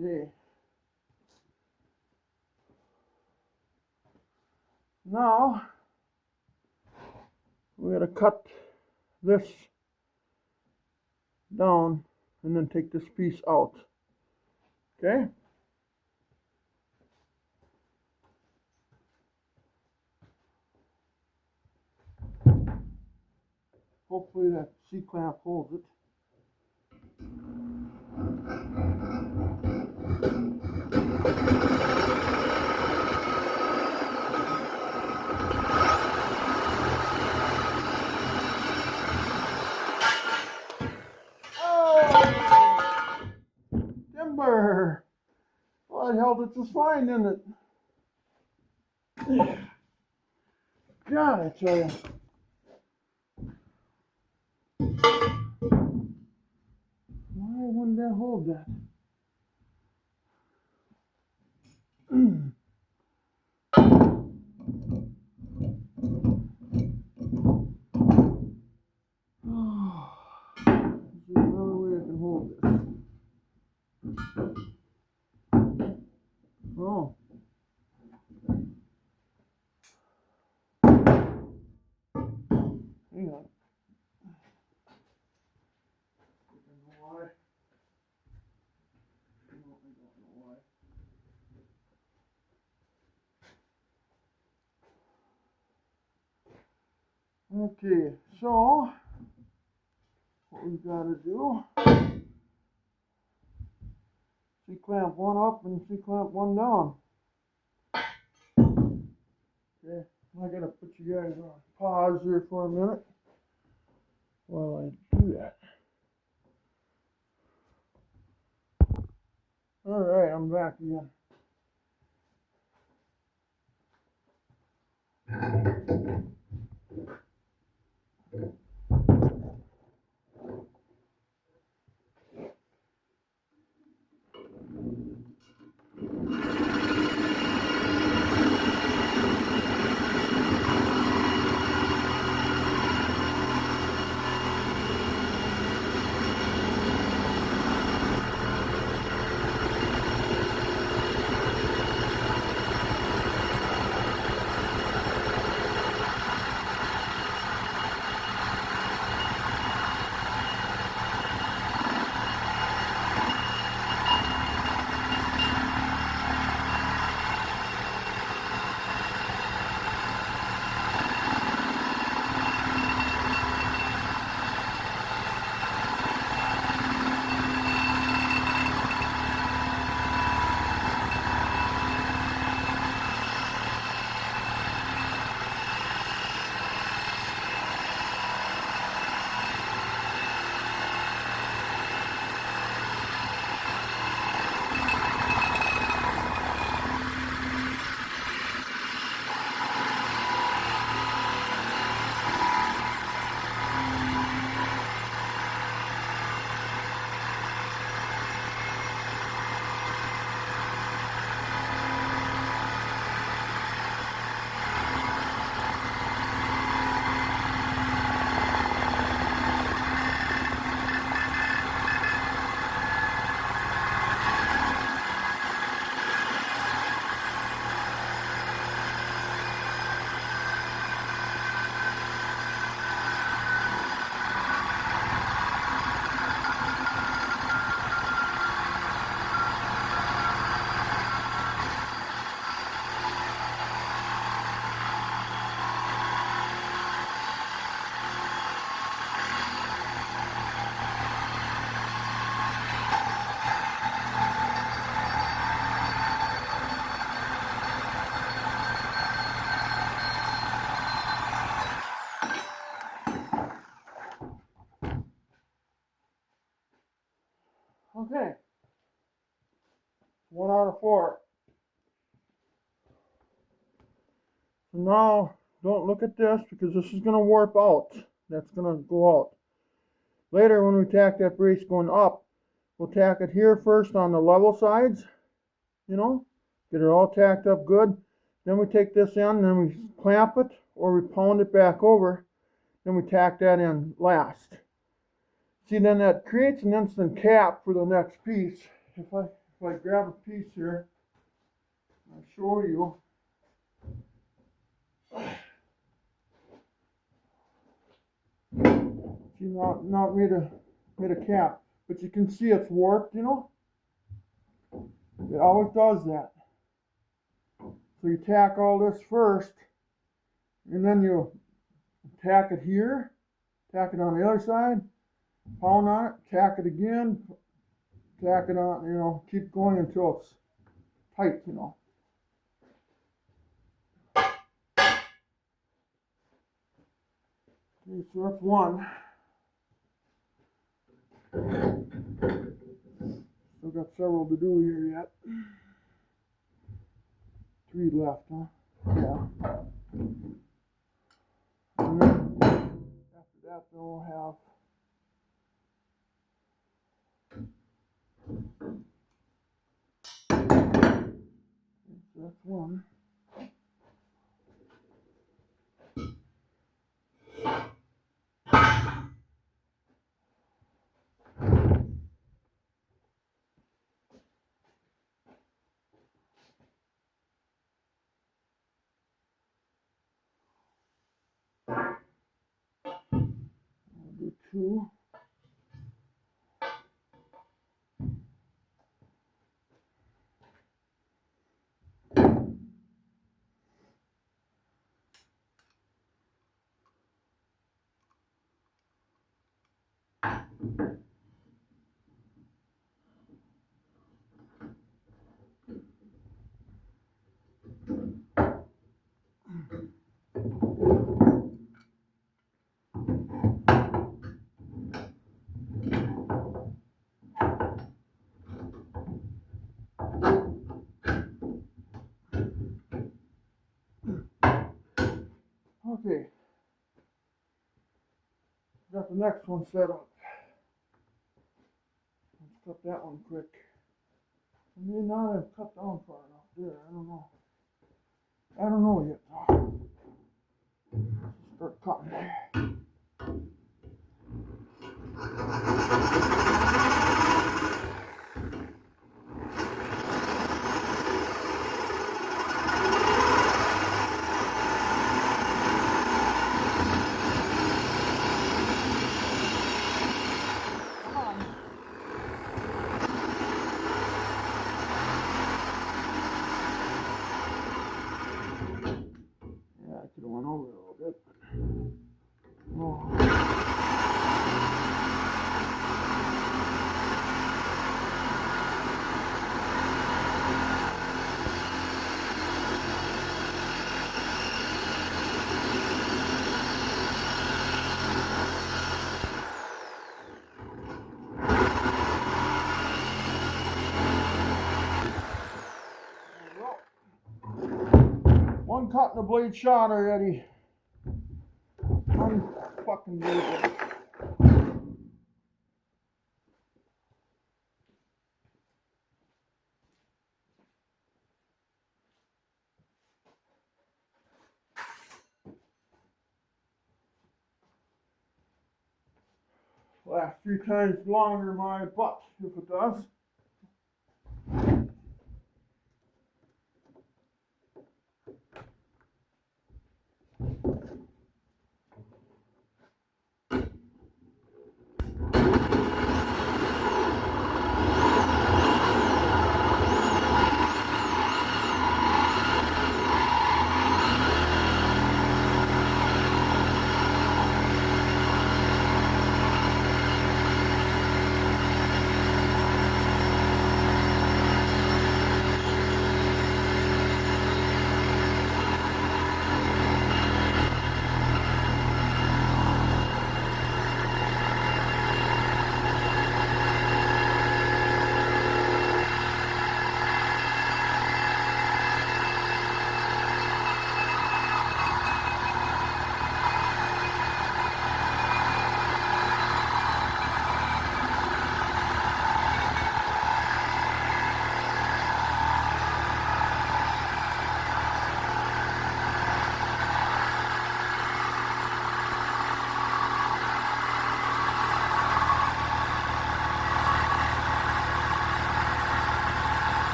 Okay. Now we gotta cut this down and then take this piece out. Okay? Hopefully that C-clamp holds it. Oh! Timber! Well, it held it just fine, didn't it? God, I tell you. Why wouldn't that hold that? There's another way I can hold this. Oh. Hang on. I don't know why. No, I don't know why. Okay, so what we've got to do, C-clamp one up and C-clamp one down. Okay, I gotta put you guys on pause here for a minute while I do that. Alright, I'm back again. Okay. 1 out of 4. So now, don't look at this because this is going to warp out. That's going to go out. Later, when we tack that brace going up, we'll tack it here first on the level sides, you know, get it all tacked up good. Then we take this in, then we clamp it, or we pound it back over, then we tack that in last. See, then that creates an instant cap for the next piece. If I grab a piece here, I'll show you. See, not made a cap, but you can see it's warped, you know. It always does that. So you tack all this first, and then you tack it here, tack it on the other side, pound on it, tack it again, tack it on, you know, keep going until it's tight, you know. Okay, so that's one. Still got several to do here yet. 3 left, huh? Yeah. And then after that, then we'll have so that's one. I'll do 2. Okay, got the next one set up. Let's cut that one quick. I may not have cut down far enough there, I don't know. I don't know yet. Start cutting there. Yeah, I could have went over it a little bit. Oh. One cut and a blade shot already. Unfucking last 3 times longer my butt if it does.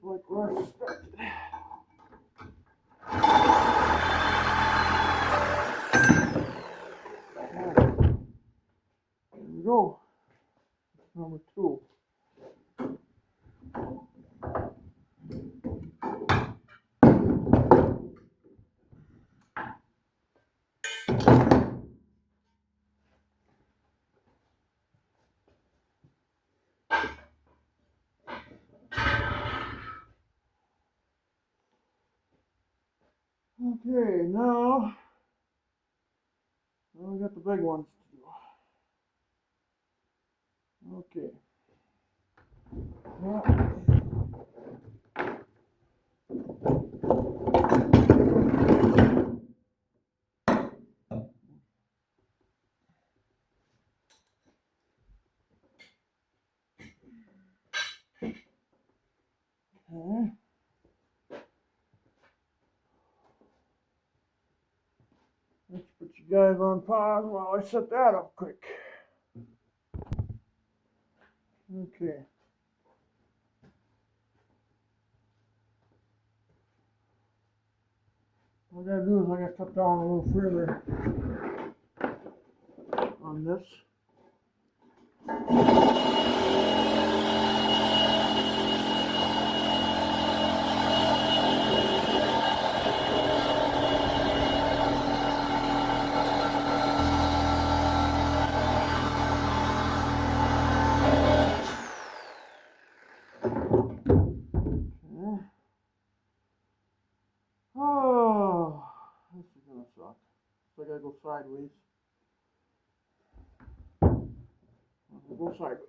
Like where I expected. There we go. Number 2. Okay, now we got the big ones to do. Okay. Okay. Let's put you guys on pause while I set that up quick. Okay. What I gotta do is I gotta cut down a little further on this. Oh, this is gonna suck. So I gotta go sideways. I'll go sideways.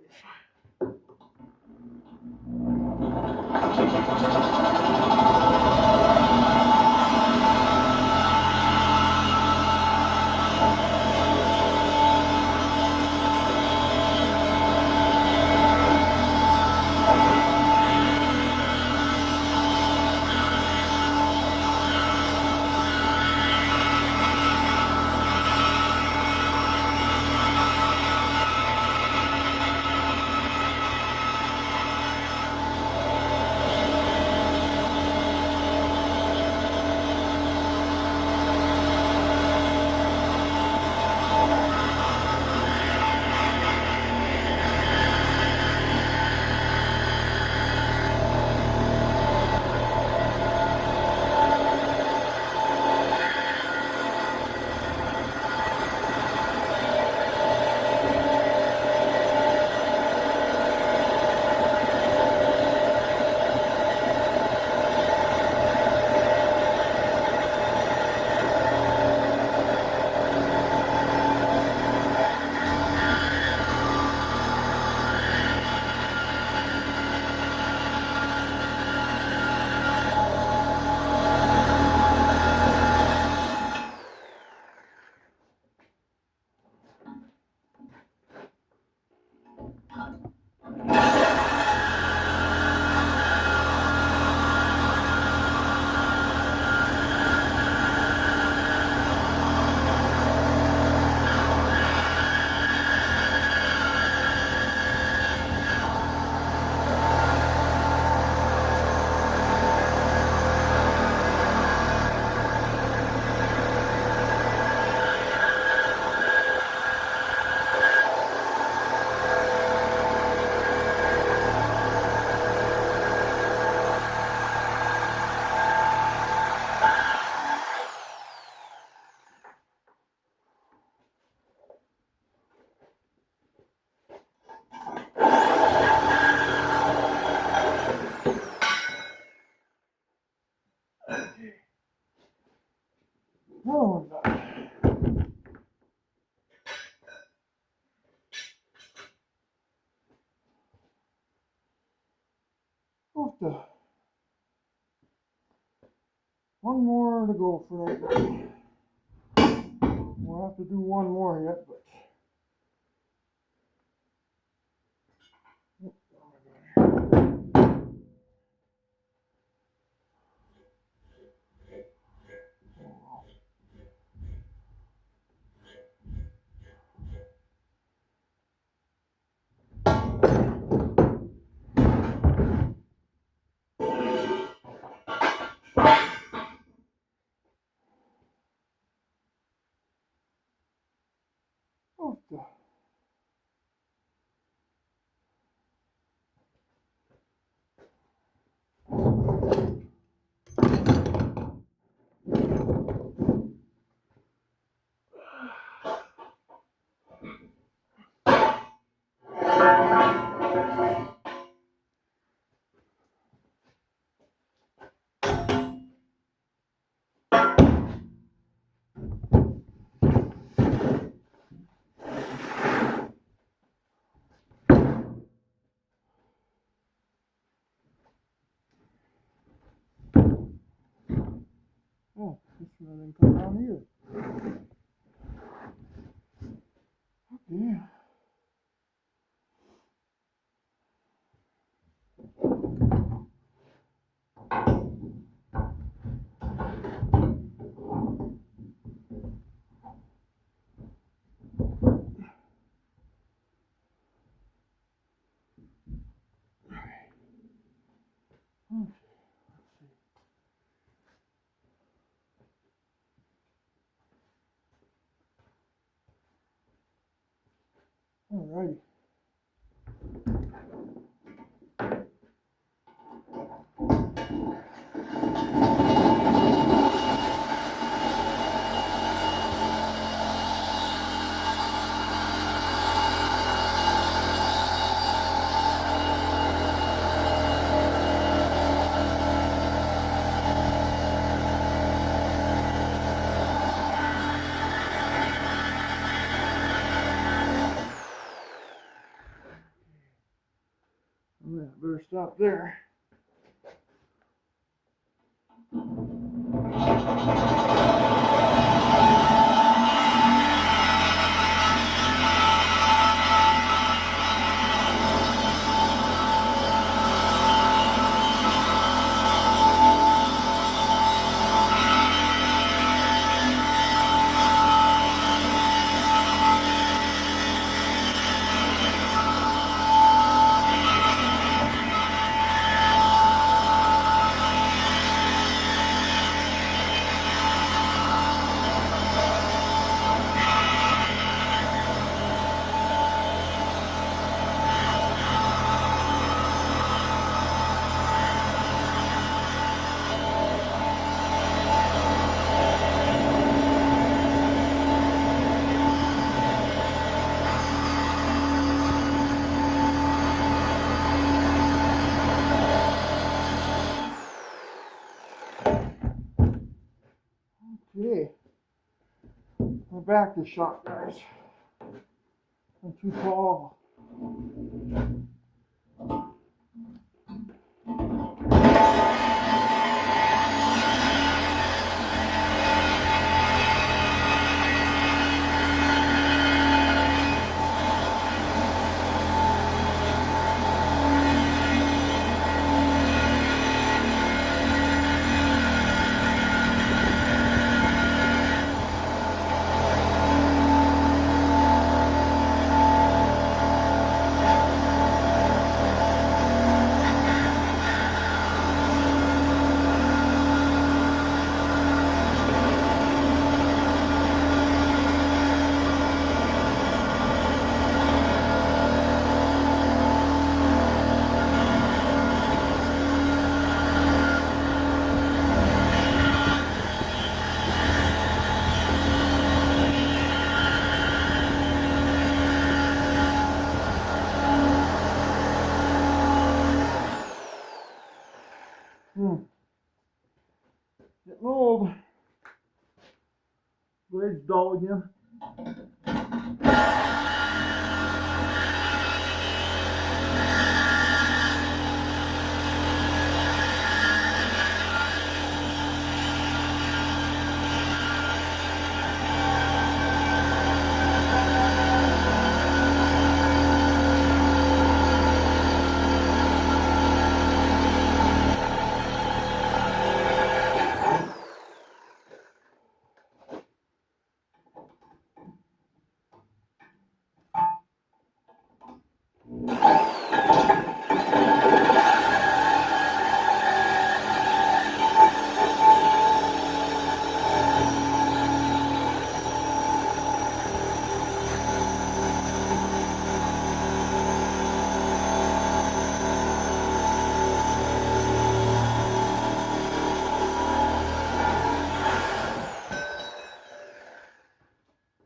Oh, no. Okay. One more to go for that. We'll have to do one more yet, but. and then come down here. Okay. Alrighty. Alright, better stop there. Okay. My back is shot, guys. I'm too tall. Getting old. Blade's dull again.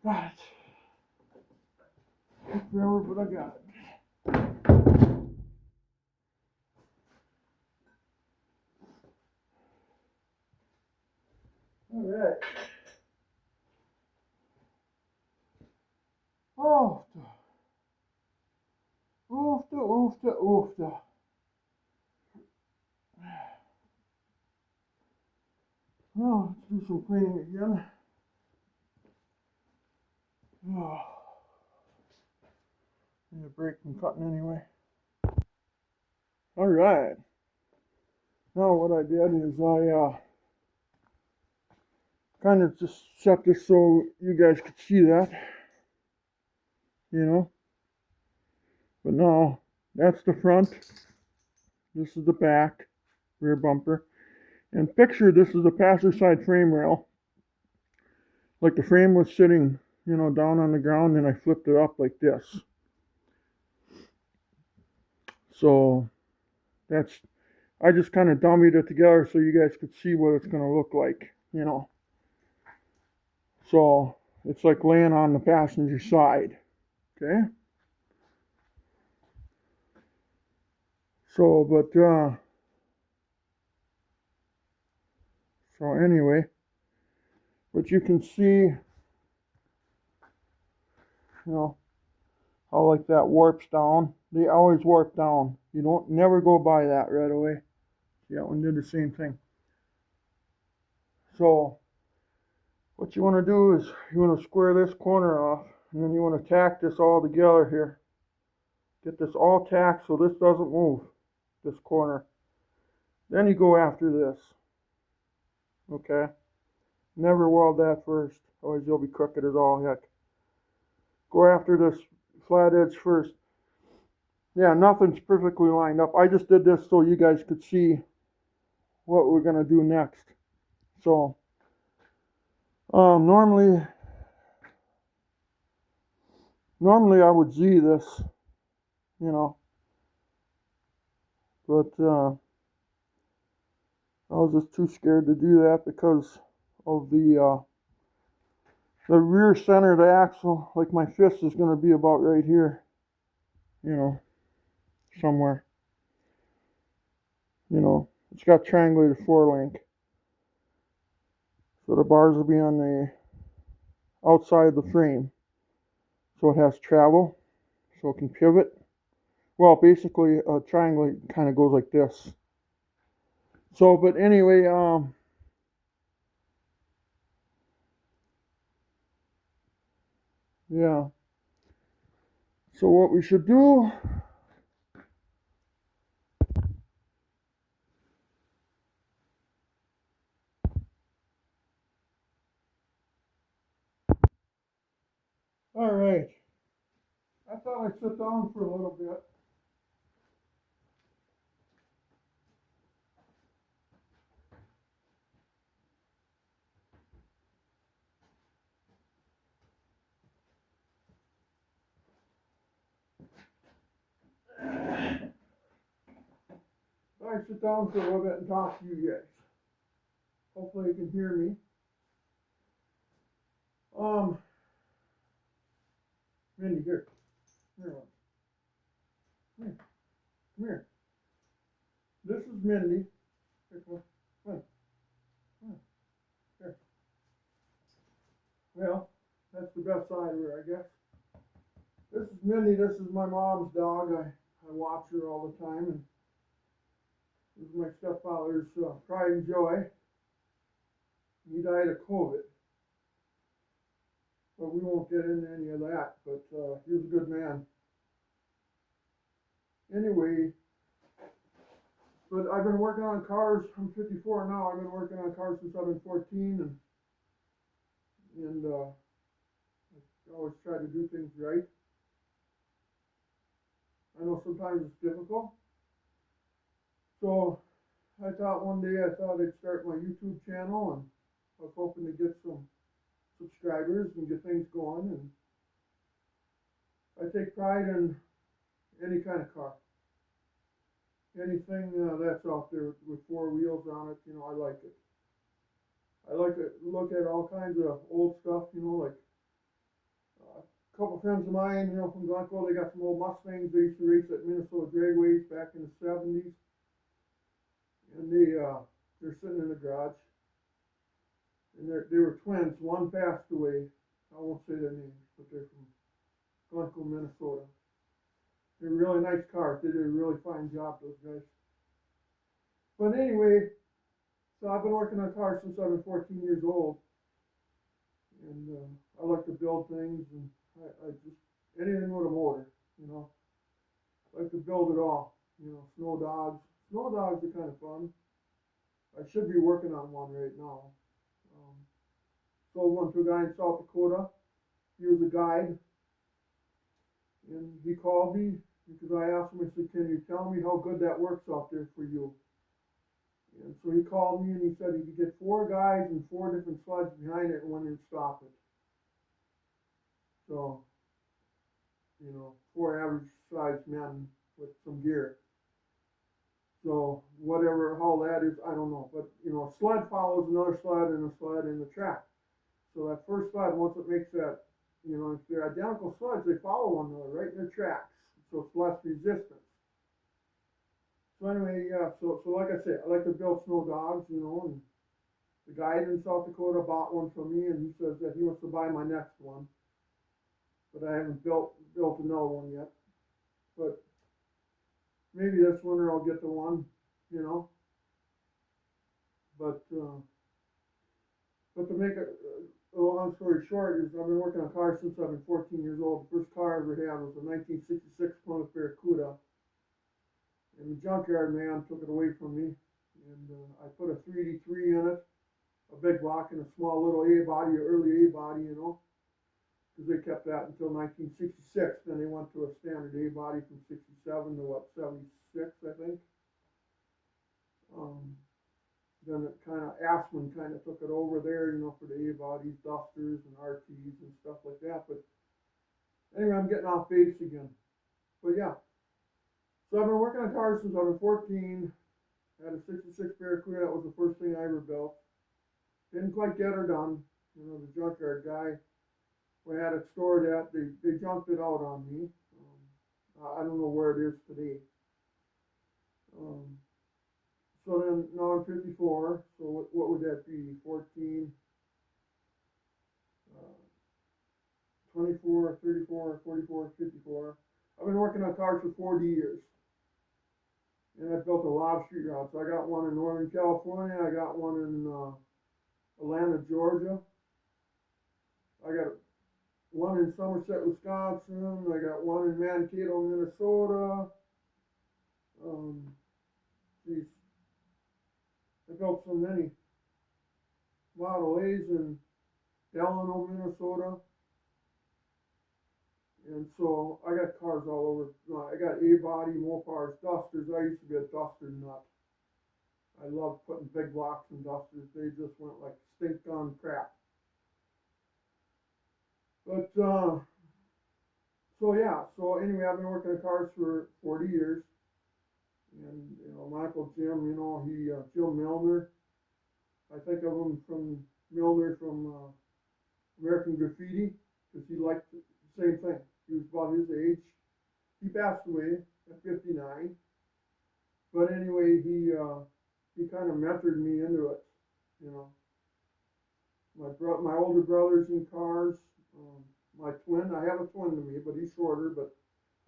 Got it. Took forever, but I got it. Alright. Oofta. Oofta, oofta, oofta. Well, let's do some cleaning again. Oh, need a break from cutting anyway. All right. Now what I did is I kind of just set this so you guys could see that, you know. But now that's the front. This is the back, rear bumper. And picture this is the passenger side frame rail. Like the frame was sitting, you know, down on the ground, and I flipped it up like this. So that's, I just kind of dummied it together so you guys could see what it's going to look like, you know. So it's like laying on the passenger side, okay? So, so anyway, but you can see, you know, how like that warps down. They always warp down. You don't never go by that right away. See, that one did the same thing. So what you want to do is you want to square this corner off, and then you want to tack this all together here. Get this all tacked so this doesn't move, this corner. Then you go after this. Okay? Never weld that first, otherwise you'll be crooked as all heck. Go after this flat edge first. Yeah, nothing's perfectly lined up. I just did this so you guys could see what we're going to do next. So, normally I would Z this, you know, but I was just too scared to do that because of the rear center of the axle. Like my fist is going to be about right here, you know, somewhere. You know, it's got triangulated four-link. So the bars will be on the outside of the frame. So it has travel, so it can pivot. Well, basically a triangle kind of goes like this. So, but anyway, yeah. So what we should do, all right. I thought I'd sit down for a little bit. I sit down for a little bit and talk to you guys. Hopefully you can hear me. Mindy, here. Here, come here. Come here. This is Mindy. Here, come on. Come on. Come on. Here. Well, that's the best side of her, I guess. This is Mindy. This is my mom's dog. I watch her all the time, and this is my stepfather's pride and joy. He died of COVID. But we won't get into any of that, but he was a good man. Anyway, but I've been working on cars. I'm 54 now. I've been working on cars since I've been 14, and I always try to do things right. I know sometimes it's difficult. So I thought one day I'd start my YouTube channel, and I was hoping to get some subscribers and get things going. And I take pride in any kind of car. Anything that's out there with four wheels on it, you know, I like it. I like to look at all kinds of old stuff, you know, like a couple friends of mine, you know, from Glencoe, they got some old Mustangs they used to race at Minnesota Dragways back in the 70s. And they're sitting in the garage. And they were twins. One passed away. I won't say their names, but they're from Glencoe, Minnesota. They're really nice cars. They did a really fine job, those guys. But anyway, So I've been working on cars since I've been 14 years old, and I like to build things, and I just anything with a motor, you know. I like to build it all, you know. Snow dogs. Snow dogs are kind of fun. I should be working on one right now. Um, Sold one to a guy in South Dakota. He was a guide, and he called me because I asked him. I said, "Can you tell me how good that works out there for you?" And so he called me and he said he could get 4 guys and 4 different sleds behind it and one would stop it. So, you know, 4 average sized men with some gear. So whatever, how that is, I don't know. But, you know, a sled follows another sled and a sled in the track. So that first sled, once it makes that, you know, if they're identical sleds, they follow one another right in their tracks. So it's less resistance. So anyway, yeah, so like I say, I like to build snow dogs, you know, and the guy in South Dakota bought one from me, and he says that he wants to buy my next one, but I haven't built another one yet. But maybe this winter I'll get the one, you know. But to make a long story short, is I've been working on cars since I've been 14 years old. The first car I ever had was a 1966 Plymouth Coupe, and the junkyard man took it away from me, and I put a 383 in it, a big block, and a small little A body, early A body, you know, because they kept that until 1966. Then they went to a standard A body from 67 to what, 76, I think. Then it kind of, Aspen kind of took it over there, you know, for the A bodies, Dusters, and RTs and stuff like that. But anyway, I'm getting off base again. But yeah, so I've been working on cars since I was 14. I had a 66 Barracuda. That was the first thing I ever built. Didn't quite get her done. You know, the junkyard guy, we had it stored at, they junked it out on me. I don't know where it is today. So then, now I'm 54, so what would that be? 14, 24, 34, 44, 54. I've been working on cars for 40 years. And I've built a lot of street routes. I got one in Northern California. I got one in Atlanta, Georgia. I got one in Somerset, Wisconsin. I got one in Mankato, Minnesota. Geez, I built so many. Model A's in Delano, Minnesota. And so I got cars all over. I got A-body, Mopars, Dusters. I used to be a Duster nut. I loved putting big blocks in Dusters. They just went like stink on crap. But so yeah. So anyway, I've been working on cars for 40 years. And you know, my Uncle Jim, you know, Jim Milner. I think of him from Milner from American Graffiti, because he liked the same thing. He was about his age. He passed away at 59. But anyway, he kind of mentored me into it. You know, my older brother's in cars. My twin, I have a twin to me, but he's shorter,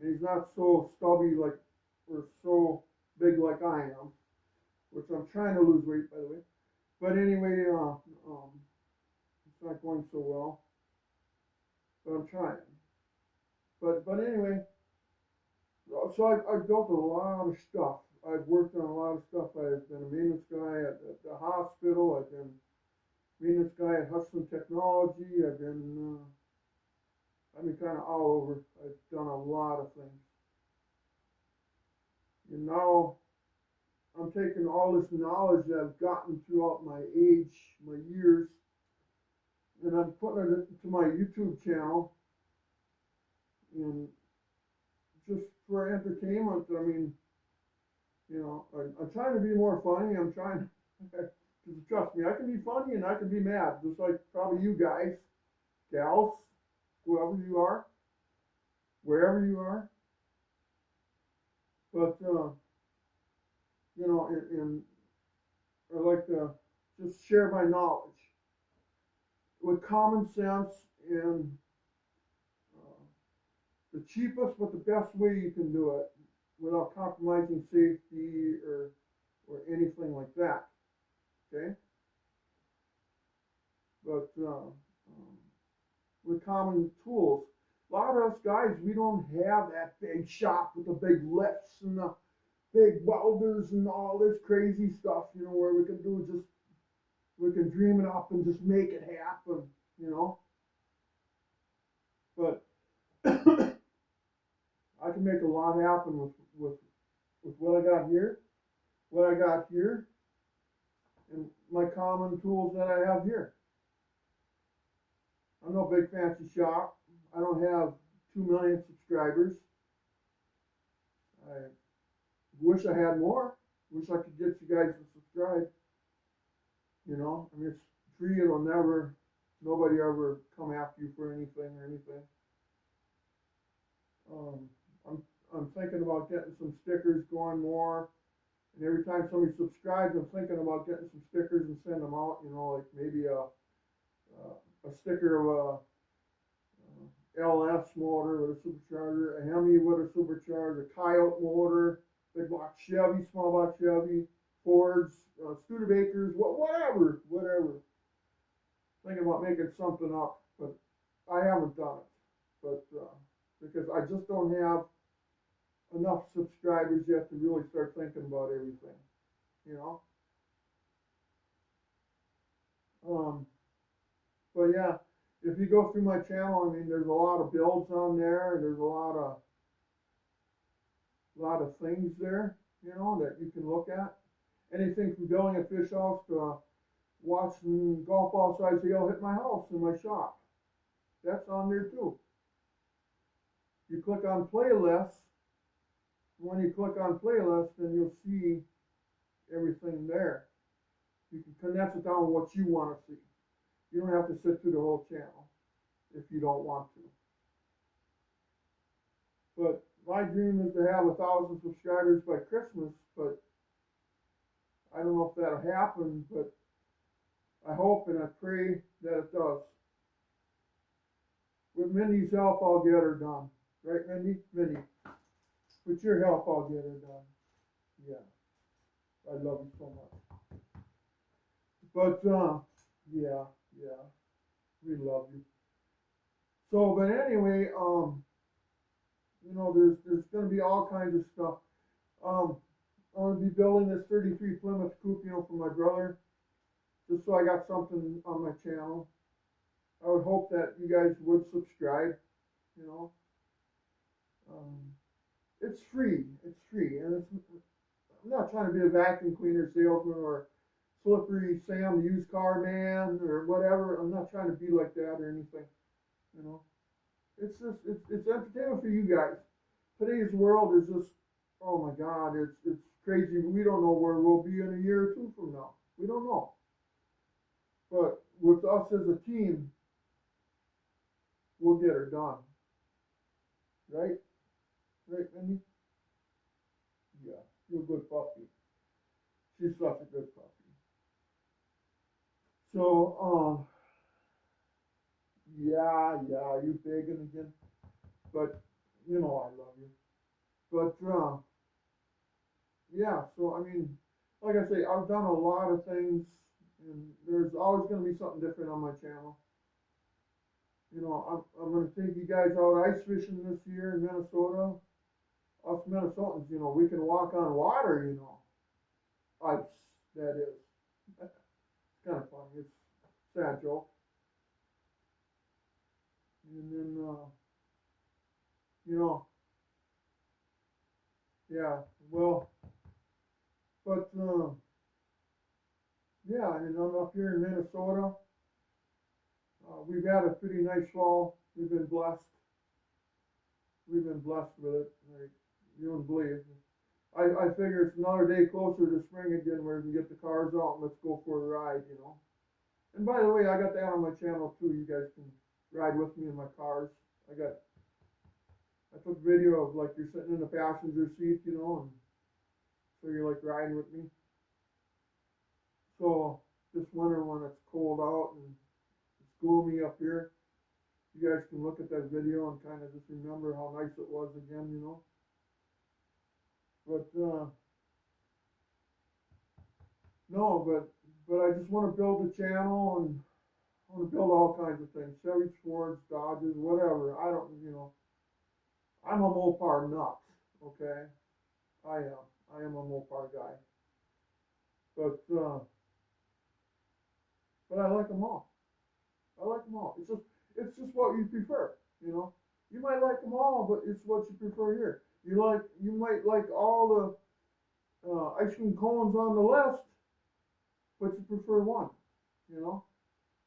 and he's not so stubby like, or so big like I am, which I'm trying to lose weight, by the way. But anyway, it's not going so well, but I'm trying. But anyway, so I've built a lot of stuff. I've worked on a lot of stuff. I've been a maintenance guy at the hospital. I've been maintenance guy at Hudson Technology. I've been kind of all over. I've done a lot of things. And now I'm taking all this knowledge that I've gotten throughout my age, my years, and I'm putting it into my YouTube channel. And just for entertainment, I mean, you know, I'm trying to be more funny. I'm trying to, trust me, I can be funny and I can be mad, just like probably you guys, gals, whoever you are, wherever you are. But, you know, and I like to just share my knowledge with common sense and the cheapest but the best way you can do it without compromising safety or anything like that. okay? But with common tools, a lot of us guys, we don't have that big shop with the big lifts and the big welders and all this crazy stuff, you know, where we can do just, we can dream it up and just make it happen, you know. But I can make a lot happen with what I got here, and my common tools that I have here. I'm no big fancy shop. I don't have 2 million subscribers. I wish I had more. Wish I could get you guys to subscribe. You know, I mean, it's free. It'll never, nobody ever come after you for anything or anything. I'm thinking about getting some stickers going more. And every time somebody subscribes, I'm thinking about getting some stickers and send them out. You know, like maybe a sticker of a LS motor with a supercharger, a Hemi with a supercharger, a Coyote motor, big block Chevy, small block Chevy, Fords, Studebakers, whatever. Thinking about making something up, but I haven't done it. But because I just don't have enough subscribers yet to really start thinking about everything, you know. But yeah, if you go through my channel, I mean, there's a lot of builds on there. There's a lot of things there, you know, that you can look at. Anything from building a fish house to watching golf ball size hail hit my house in my shop. That's on there too. You click on playlists. When you click on playlists, then you'll see everything there. You can condense it down to what you want to see. You don't have to sit through the whole channel if you don't want to. But my dream is to have 1,000 subscribers by Christmas, but I don't know if that'll happen, but I hope and I pray that it does. With Mindy's help, I'll get her done. Right, Mindy? Mindy, with your help, I'll get her done. Yeah. I love you so much. But, yeah, we love you. So, but anyway, you know, there's going to be all kinds of stuff. I'm going to be building this 33 Plymouth Coupe, you know, for my brother, just so I got something on my channel. I would hope that you guys would subscribe, you know. It's free, and I'm not trying to be a vacuum cleaner salesman or Slippery Sam, used car man, or whatever. I'm not trying to be like that or anything, you know. It's just, it's entertainment for you guys. Today's world is just, oh my God, it's crazy. We don't know where we'll be in a year or two from now. We don't know. But with us as a team, we'll get her done. Right? Right, Mindy? Yeah, you're a good puppy. She's such a good puppy. So, yeah, you begging again? But, you know I love you. But, yeah, so, I mean, like I say, I've done a lot of things, and there's always going to be something different on my channel. You know, I'm going to take you guys out ice fishing this year in Minnesota. Us Minnesotans, you know, we can walk on water, you know. Ice, that is. It's kind of funny. It's a sad joke. And then, you know, yeah, well, but, yeah, I mean, I'm up here in Minnesota. We've had a pretty nice fall. We've been blessed. We've been blessed with it. Like, you wouldn't believe. I figure it's another day closer to spring again where we can get the cars out and let's go for a ride, you know. And by the way, I got that on my channel too. You guys can ride with me in my cars. I took video of like you're sitting in the passenger seat, you know, and so you're like riding with me. So this winter when it's cold out and it's gloomy up here, you guys can look at that video and kind of just remember how nice it was again, you know. But no, but I just want to build a channel, and I want to build all kinds of things. Chevys, Fords, Dodges, whatever. I don't, I'm a Mopar nut, okay? I am. I am a Mopar guy. But I like them all. I like them all. It's just what you prefer, you know. You might like them all, but it's what you prefer here. You might like all the ice cream cones on the list, but you prefer one, you know.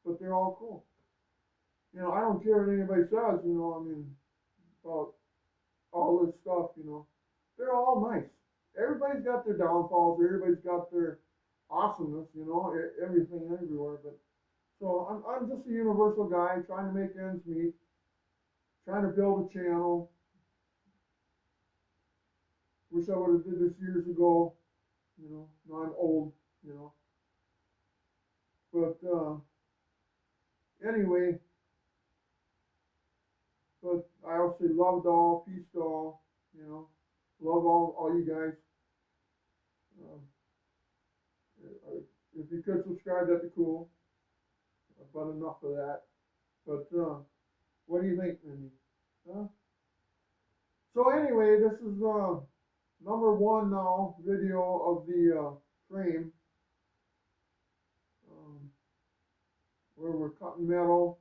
But they're all cool. I don't care what anybody says, about all this stuff, They're all nice. Everybody's got their downfalls. Everybody's got their awesomeness, everything everywhere. But so I'm just a universal guy trying to make ends meet, trying to build a channel. Wish I would have did this years ago, Now I'm old, But anyway, but I also loved all, peace to all, love all you guys. Um, if you could subscribe, that'd be cool. But enough of that. But what do you think, Mindy? Huh? So anyway, this is number one now video of the frame, where we're cutting metal,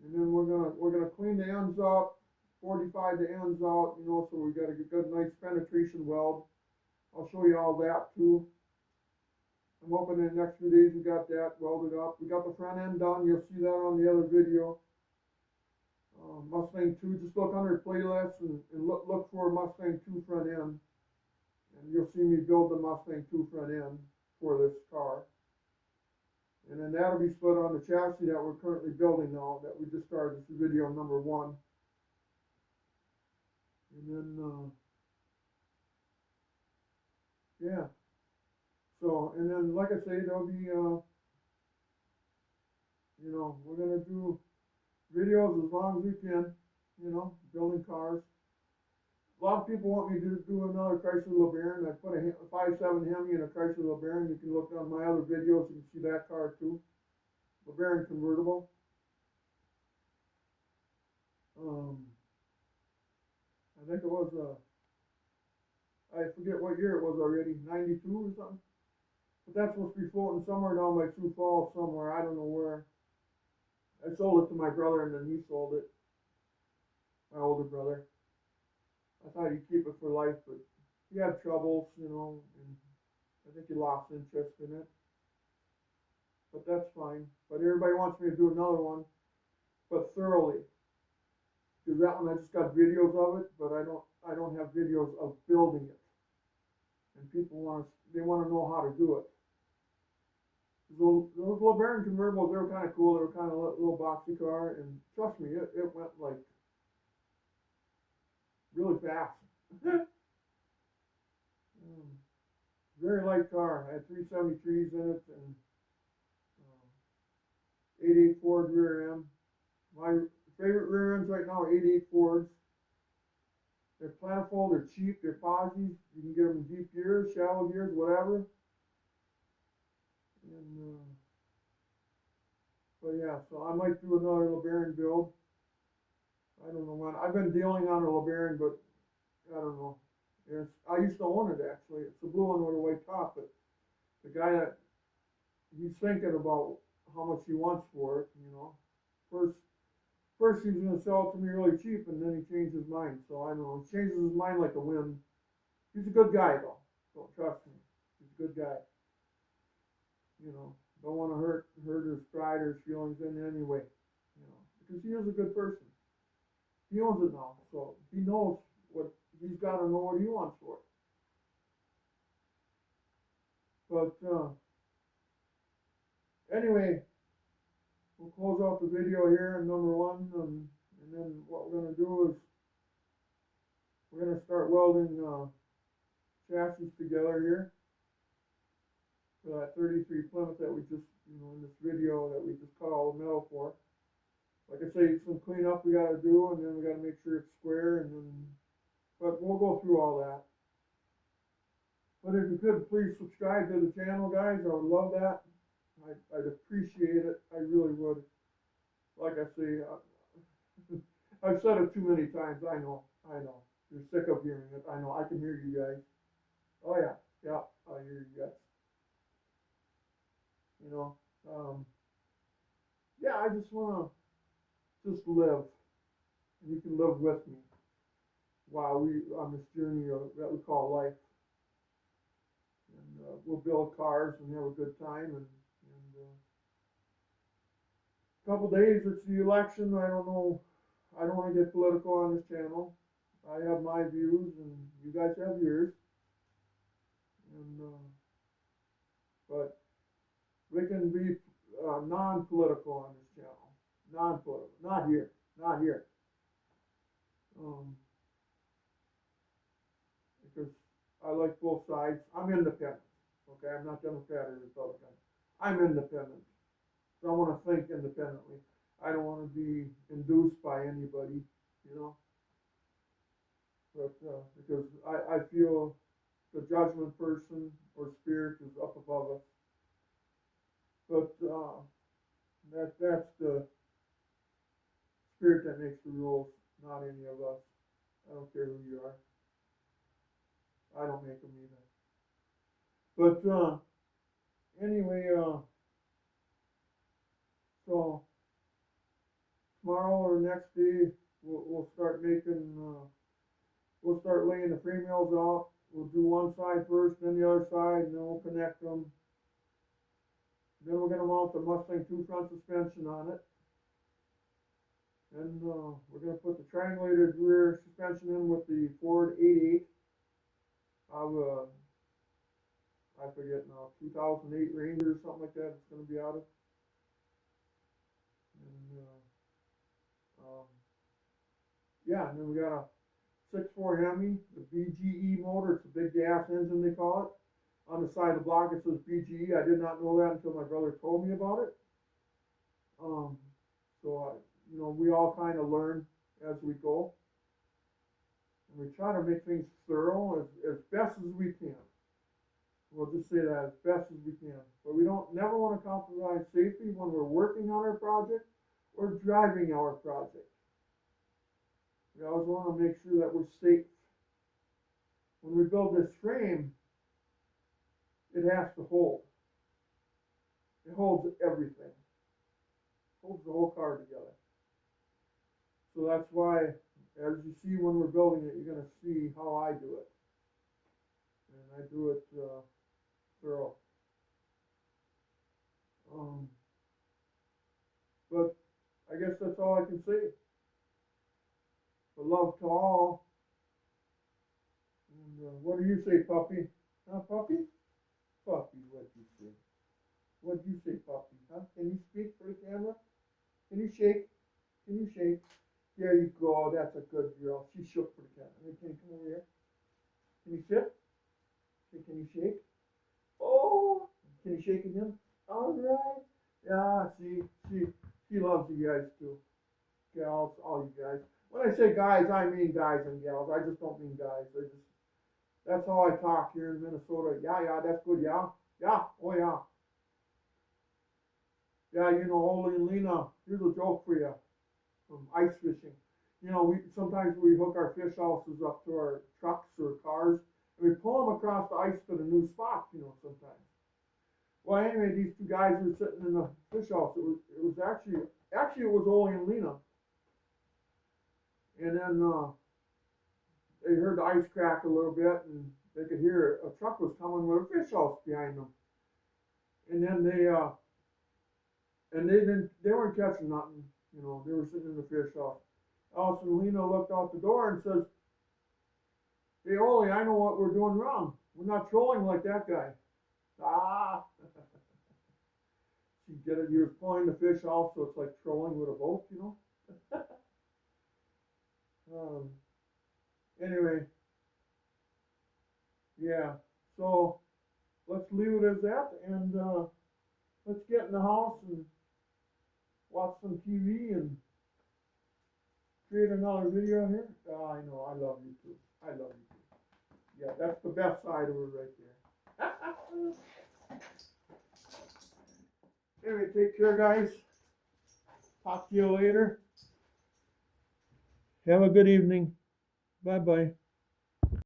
and then we're gonna clean the ends up, 45 the ends out, so we got a good nice penetration weld. I'll show you all that too. I'm hoping in the next few days we got that welded up. We got the front end done. You'll see that on the other video. Mustang 2, just look under playlists and look for Mustang 2 front end, and you'll see me build the Mustang 2 front end for this car. And then that'll be split on the chassis that we're currently building now, that we just started. This is video number one. And then, yeah. So, and then, like I say, there'll be, we're going to do videos as long as we can, building cars. A lot of people want me to do another Chrysler LeBaron. I put a 5.7 Hemi in a Chrysler LeBaron. You can look on my other videos, you can see that car too. LeBaron convertible. I think it was, I forget what year it was already, 92 or something. But that's supposed to be floating somewhere down by Sioux Falls somewhere. I don't know where. I sold it to my brother, and then he sold it. My older brother. I thought he'd keep it for life, but he had troubles, and I think he lost interest in it. But that's fine. But everybody wants me to do another one, but thoroughly. Because that one I just got videos of it, but I don't have videos of building it. And people want to know how to do it. Those LeBaron convertibles, they were kind of cool. They were kind of a little boxy car, and trust me, it went like really fast. Very light car. I had 373s in it, and 88 Ford rear end. My favorite rear ends right now are 88 Fords. They're plentiful, they're cheap, they're posies. You can get them in deep gears, shallow gears, whatever. And but yeah, so I might do another LeBaron build. I don't know when. I've been dealing on a LeBaron, but I don't know. I used to own it actually. It's the blue one with a white top, but the guy that he's thinking about how much he wants for it, First he's going to sell it to me really cheap, and then he changed his mind. So I don't know. He changes his mind like the wind. He's a good guy, though. Don't trust me. He's a good guy. Don't want to hurt his pride or his feelings in any way. Because he is a good person. He owns it now, so he knows what he's got to know what he wants for it. But anyway. We'll close out the video here in number one, and then what we're going to do is we're going to start welding chassis together here for that 33 Plymouth that we just, in this video that we just cut all the metal for. Like I say, some cleanup we got to do, and then we got to make sure it's square, but we'll go through all that. But if you could please subscribe to the channel, guys, I would love that. I'd appreciate it. I really would. Like I say, I've said it too many times. I know. You're sick of hearing it. I know. I can hear you guys. Oh yeah, yeah. I hear you guys. You know. Yeah. I just want to just live, and you can live with me while we on this journey that we call life. And we'll build cars and have a good time. And a couple days, it's the election. I don't know. I don't want to get political on this channel. I have my views, and you guys have yours. And but we can be non-political on this channel. Non-political. Not here. Not here. Because I like both sides. I'm independent. Okay, I'm not Democrat or Republican. I'm independent. So I want to think independently. I don't want to be induced by anybody, you know. But because I feel the judgment person or spirit is up above us. But that's the spirit that makes the rules, not any of us. I don't care who you are. I don't make them either. But anyway, so tomorrow or next day we'll start making. We'll start laying the frame rails out. We'll do one side first, then the other side, and then we'll connect them. Then we're going to mount the Mustang 2 front suspension on it. And we're going to put the triangulated rear suspension in with the Ford 88 of I forget now, 2008 Ranger or something like that. It's going to be out of. And yeah, and then we got a 6.4 Hemi, the BGE motor. It's a big gas engine, they call it. On the side of the block it says BGE. I did not know that until my brother told me about it. So you know, we all kind of learn as we go, and we try to make things thorough as best as we can. We'll just say that as best as we can. But we don't never want to compromise safety when we're working on our project or driving our project. We always want to make sure that we're safe. When we build this frame, it has to hold. It holds everything. It holds the whole car together. So that's why, as you see when we're building it, you're going to see how I do it. And I do it thorough. But I guess that's all I can say. But love to all. And what do you say, puppy? Huh, puppy? Puppy, what do you say? What do you say, puppy? Huh? Can you speak for the camera? Can you shake? Can you shake? There you go. That's a good girl. She shook for the camera. Hey, can you come over here? Can you sit? Can you shake? Oh! Can you shake again? All right. Yeah, see, she loves you guys too. Gals, all you guys. When I say guys, I mean guys and gals. I just don't mean guys. That's how I talk here in Minnesota. Yeah, that's good. Yeah, oh yeah. Yeah, you know, Oli and Lena, here's a joke for you from ice fishing. You know, sometimes we hook our fish houses up to our trucks or cars, and we pull them across the ice to the new spot, you know, sometimes. Well, anyway, these two guys were sitting in the fish house. It was actually it was Oli and Lena. And then they heard the ice crack a little bit, and they could hear a truck was coming with a fish house behind them. And then they weren't catching nothing, you know. They were sitting in the fish house. All of a sudden, Lena looked out the door and says, "Hey, Oli, I know what we're doing wrong. We're not trolling like that guy." Ah. She get it. He was pulling the fish off, so it's like trolling with a boat, you know. Anyway, yeah. So let's leave it as that, and let's get in the house and watch some TV and create another video here. I know. I love you too. I love you too. Yeah, that's the best side of it right there. Anyway, take care, guys. Talk to you later. Have a good evening. Bye-bye.